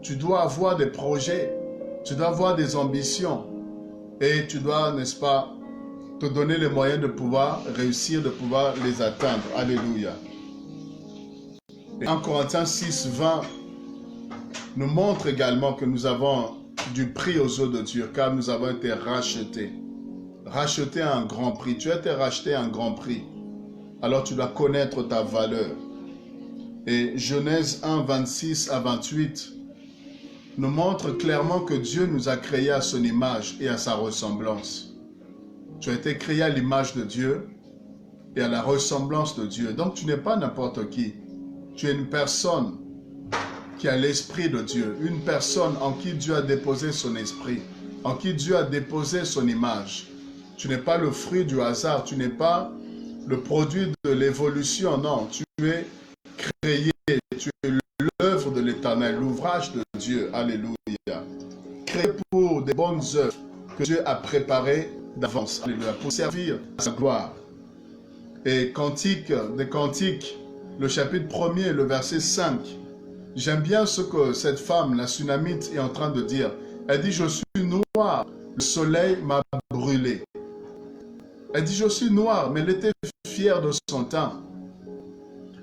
Speaker 1: Tu dois avoir des projets, tu dois avoir des ambitions. Et tu dois, n'est-ce pas, te donner les moyens de pouvoir réussir, de pouvoir les atteindre. Alléluia. Et 1 Corinthiens 6, 20 nous montre également que nous avons du prix aux yeux de Dieu, car nous avons été rachetés. Rachetés à un grand prix. Tu as été racheté à un grand prix. Alors tu dois connaître ta valeur. Et Genèse 1, 26 à 28 nous montre clairement que Dieu nous a créés à son image et à sa ressemblance. Tu as été créé à l'image de Dieu et à la ressemblance de Dieu. Donc tu n'es pas n'importe qui. Tu es une personne qui a l'esprit de Dieu, une personne en qui Dieu a déposé son esprit, en qui Dieu a déposé son image. Tu n'es pas le fruit du hasard, tu n'es pas le produit de l'évolution, non. Tu es créé, tu es l'œuvre de l'Éternel, l'ouvrage de Dieu. Alléluia. Créé pour des bonnes œuvres que Dieu a préparées d'avance. Alléluia. Pour servir à sa gloire. Et Cantique des Cantiques, le chapitre 1er, le verset 5, J'aime bien ce que cette femme, la Sunamite, est en train de dire. Elle dit, je suis noire, le soleil m'a brûlé. Elle dit, je suis noire, mais elle était fière de son teint.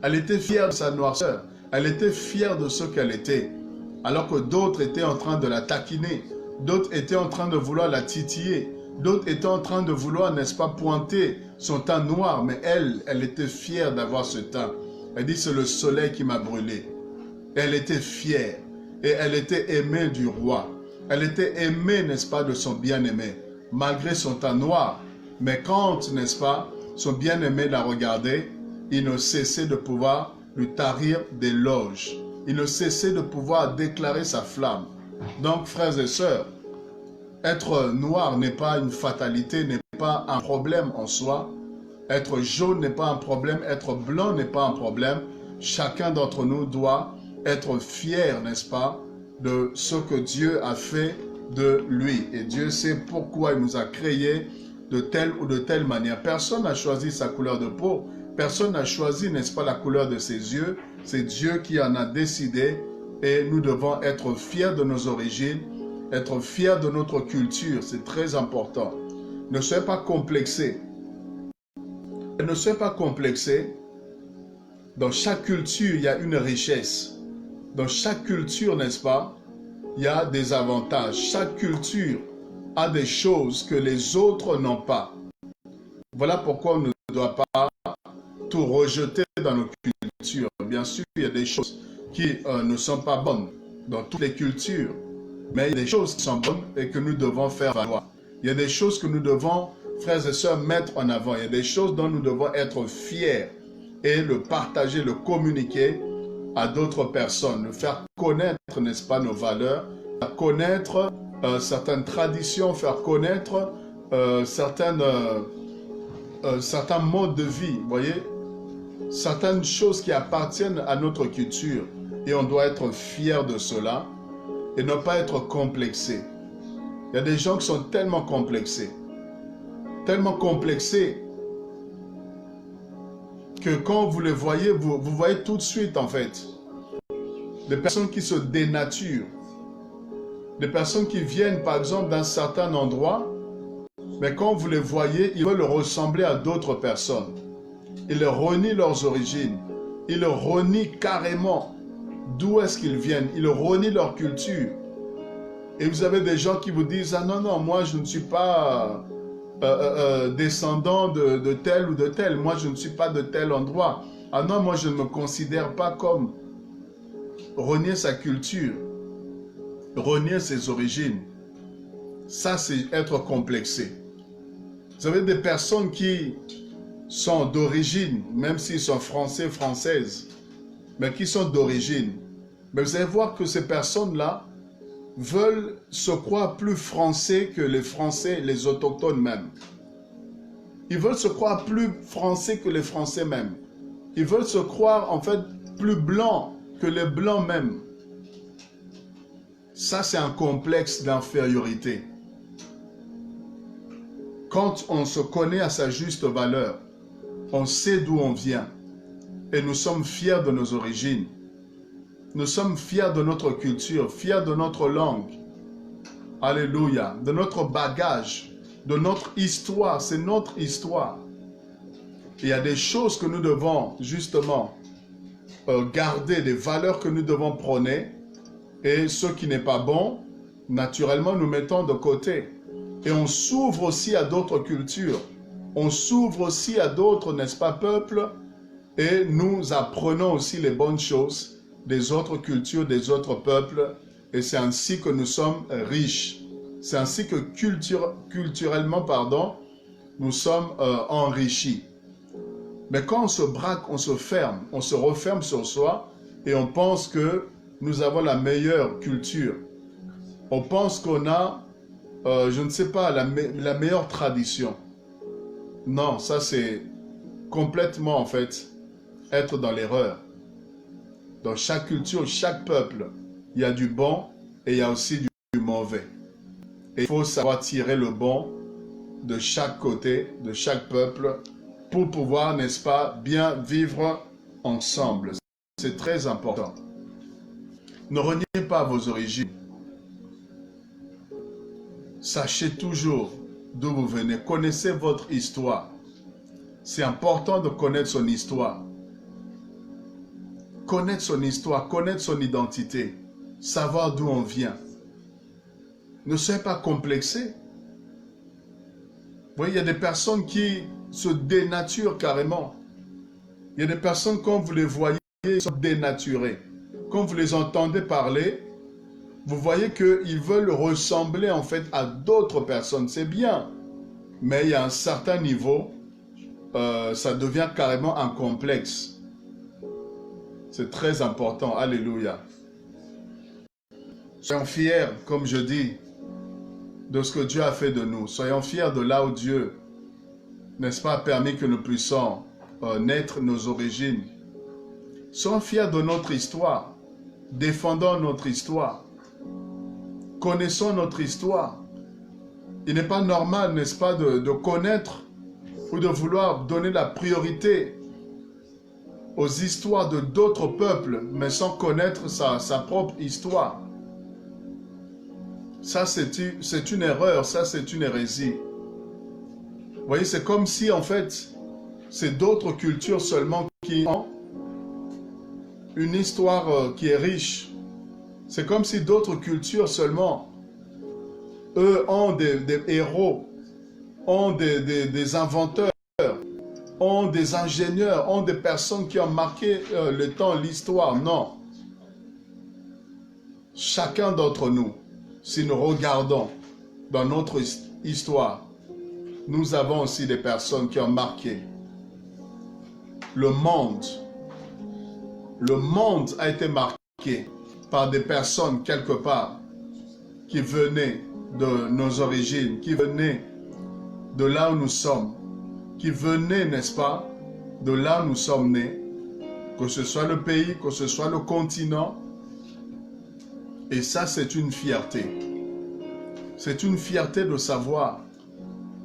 Speaker 1: Elle était fière de sa noirceur. Elle était fière de ce qu'elle était. Alors que d'autres étaient en train de la taquiner. D'autres étaient en train de vouloir la titiller. D'autres étaient en train de vouloir, n'est-ce pas, pointer son teint noir. Mais elle était fière d'avoir ce teint. Elle dit, c'est le soleil qui m'a brûlé. Elle était fière. Et elle était aimée du roi. Elle était aimée, n'est-ce pas, de son bien-aimé. Malgré son teint noir. Mais quand, n'est-ce pas, son bien-aimé la regardait, il ne cessait de pouvoir lui tarir d'éloges. Il ne cessait de pouvoir déclarer sa flamme. Donc, frères et sœurs, être noir n'est pas une fatalité, n'est pas un problème en soi. Être jaune n'est pas un problème, être blanc n'est pas un problème. Chacun d'entre nous doit être fier, n'est-ce pas, de ce que Dieu a fait de lui. Et Dieu sait pourquoi il nous a créés de telle ou de telle manière. Personne n'a choisi sa couleur de peau. Personne n'a choisi, n'est-ce pas, la couleur de ses yeux. C'est Dieu qui en a décidé et nous devons être fiers de nos origines, être fiers de notre culture. C'est très important. Ne soyez pas complexés. Ne soyez pas complexés. Dans chaque culture, il y a une richesse. Dans chaque culture, n'est-ce pas, il y a des avantages. Chaque culture a des choses que les autres n'ont pas. Voilà pourquoi on ne doit pas tout rejeter dans nos cultures. Bien sûr, il y a des choses qui ne sont pas bonnes dans toutes les cultures. Mais il y a des choses qui sont bonnes et que nous devons faire valoir. Il y a des choses que nous devons, frères et sœurs, mettre en avant. Il y a des choses dont nous devons être fiers et le partager, le communiquer à d'autres personnes, le faire connaître, n'est-ce pas, nos valeurs, faire connaître certaines traditions, faire connaître certains modes de vie, vous voyez, certaines choses qui appartiennent à notre culture. Et on doit être fier de cela et ne pas être complexé. Il y a des gens qui sont tellement complexés que quand vous les voyez, vous voyez tout de suite en fait des personnes qui se dénaturent, des personnes qui viennent par exemple d'un certain endroit, mais quand vous les voyez, ils veulent ressembler à d'autres personnes. Ils renient leurs origines, ils renient carrément d'où est-ce qu'ils viennent, ils renient leur culture. Et vous avez des gens qui vous disent, ah non, non, moi je ne suis pas descendant de tel ou de tel, moi je ne suis pas de tel endroit. Ah non, moi je ne me considère pas comme. Renier sa culture, renier ses origines, ça c'est être complexé. Vous avez des personnes qui sont d'origine, même s'ils sont français, françaises, mais qui sont d'origine. Mais vous allez voir que ces personnes-là veulent se croire plus français que les Français, les autochtones même. Ils veulent se croire plus français que les Français même. Ils veulent se croire en fait plus blancs que les blancs même. Ça, c'est un complexe d'infériorité. Quand on se connaît à sa juste valeur, on sait d'où on vient et nous sommes fiers de nos origines. Nous sommes fiers de notre culture, fiers de notre langue. Alléluia. De notre bagage, de notre histoire. C'est notre histoire. Il y a des choses que nous devons justement garder, des valeurs que nous devons prôner. Et ce qui n'est pas bon, naturellement, nous mettons de côté. Et on s'ouvre aussi à d'autres cultures. On s'ouvre aussi à d'autres, n'est-ce pas, peuples. Et nous apprenons aussi les bonnes choses des autres cultures, des autres peuples. Et c'est ainsi que nous sommes riches. C'est ainsi que culturellement, pardon, nous sommes enrichis. Mais quand on se braque, on se ferme, on se referme sur soi et on pense que nous avons la meilleure culture. On pense qu'on a, je ne sais pas, la meilleure tradition. Non, ça c'est complètement en fait être dans l'erreur. Dans chaque culture, chaque peuple, il y a du bon et il y a aussi du mauvais. Et il faut savoir tirer le bon de chaque côté, de chaque peuple, pour pouvoir, n'est-ce pas, bien vivre ensemble. C'est très important. Ne reniez pas vos origines. Sachez toujours d'où vous venez. Connaissez votre histoire. C'est important de connaître son histoire. Connaître son histoire, connaître son identité. Savoir d'où on vient. Ne soyez pas complexés. Vous voyez, il y a des personnes qui se dénaturent carrément. Il y a des personnes, quand vous les voyez, ils sont dénaturés. Quand vous les entendez parler, vous voyez qu'ils veulent ressembler en fait à d'autres personnes. C'est bien, mais il y a un certain niveau, ça devient carrément un complexe. C'est très important. Alléluia. Soyons fiers, comme je dis, de ce que Dieu a fait de nous. Soyons fiers de là où Dieu, n'est-ce pas, a permis que nous puissions naître, nos origines. Soyons fiers de notre histoire. Défendons notre histoire. Connaissons notre histoire. Il n'est pas normal, n'est-ce pas, de connaître ou de vouloir donner la priorité aux histoires de d'autres peuples, mais sans connaître sa propre histoire. Ça, c'est une erreur, ça, c'est une hérésie. Vous voyez, c'est comme si, en fait, c'est d'autres cultures seulement qui ont une histoire qui est riche. C'est comme si d'autres cultures seulement, eux, ont des héros, ont des inventeurs, ont des ingénieurs, ont des personnes qui ont marqué le temps, l'histoire. Non. Chacun d'entre nous, si nous regardons dans notre histoire, nous avons aussi des personnes qui ont marqué le monde. Le monde a été marqué par des personnes quelque part qui venaient de nos origines, qui venaient de là où nous sommes, qui venaient, n'est-ce pas, de là où nous sommes nés, que ce soit le pays, que ce soit le continent. Et ça, c'est une fierté. C'est une fierté de savoir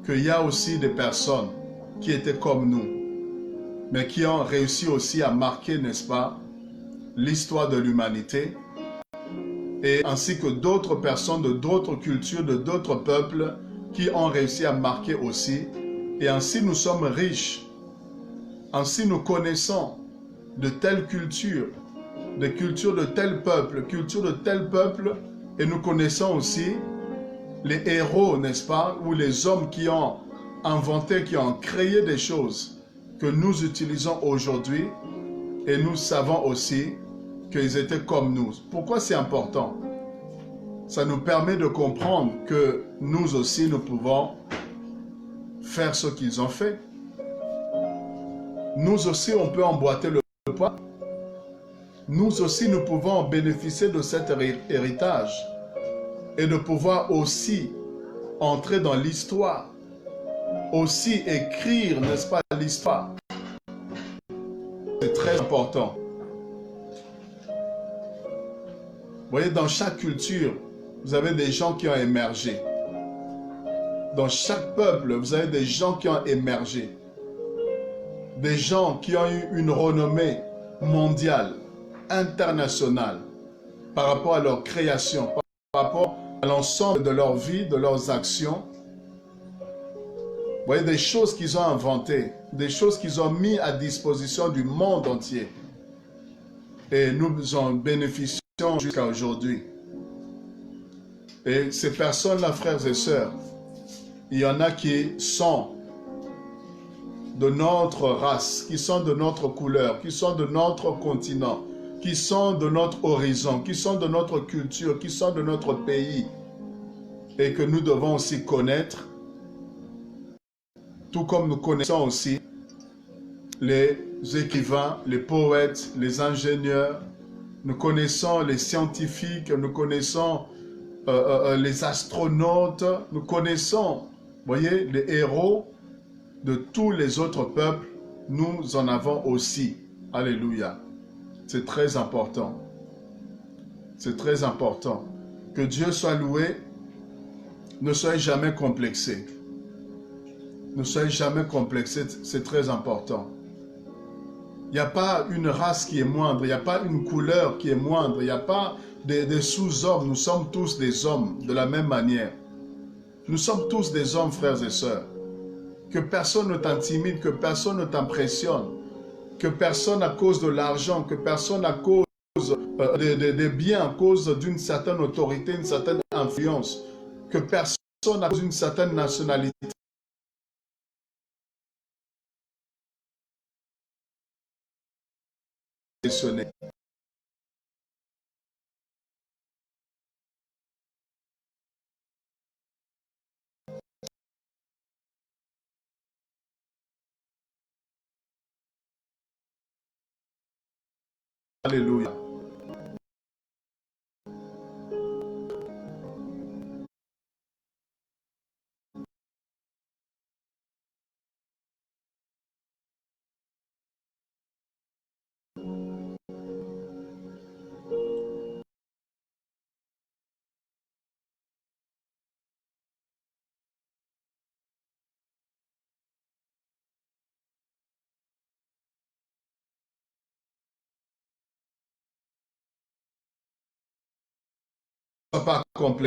Speaker 1: qu'il y a aussi des personnes qui étaient comme nous, mais qui ont réussi aussi à marquer, n'est-ce pas, l'histoire de l'humanité, et ainsi que d'autres personnes de d'autres cultures, de d'autres peuples, qui ont réussi à marquer aussi. Et ainsi nous sommes riches. Ainsi nous connaissons de telle culture, des cultures de tel peuple, culture de tel peuple, et nous connaissons aussi les héros, n'est-ce pas, ou les hommes qui ont inventé, qui ont créé des choses que nous utilisons aujourd'hui, et nous savons aussi qu'ils étaient comme nous. Pourquoi c'est important? Ça nous permet de comprendre que nous aussi, nous pouvons faire ce qu'ils ont fait. Nous aussi, on peut emboîter le pas. Nous aussi, nous pouvons bénéficier de cet héritage et de pouvoir aussi entrer dans l'histoire, aussi écrire, n'est-ce pas, l'histoire. C'est très important. Vous voyez, dans chaque culture, vous avez des gens qui ont émergé. Dans chaque peuple, vous avez des gens qui ont émergé. Des gens qui ont eu une renommée mondiale, internationale, par rapport à leur création, par rapport à l'ensemble de leur vie, de leurs actions. Vous voyez, des choses qu'ils ont inventées, des choses qu'ils ont mis à disposition du monde entier. Et nous en bénéficions jusqu'à aujourd'hui. Et ces personnes-là, frères et sœurs, il y en a qui sont de notre race, qui sont de notre couleur, qui sont de notre continent, qui sont de notre horizon, qui sont de notre culture, qui sont de notre pays, et que nous devons aussi connaître, tout comme nous connaissons aussi les écrivains, les poètes, les ingénieurs, nous connaissons les scientifiques, nous connaissons les astronautes, nous connaissons, vous voyez, les héros de tous les autres peuples, nous en avons aussi. Alléluia. C'est très important. C'est très important. Que Dieu soit loué. Ne soyez jamais complexés. Ne soyez jamais complexés, c'est très important. Il n'y a pas une race qui est moindre, il n'y a pas une couleur qui est moindre, il n'y a pas des sous-hommes. Nous sommes tous des hommes de la même manière. Nous sommes tous des hommes, frères et sœurs. Que personne ne t'intimide, que personne ne t'impressionne, que personne à cause de l'argent, que personne à cause des biens, à cause d'une certaine autorité, une certaine influence, que personne à cause d'une certaine nationalité. Alléluia. Pas complexe.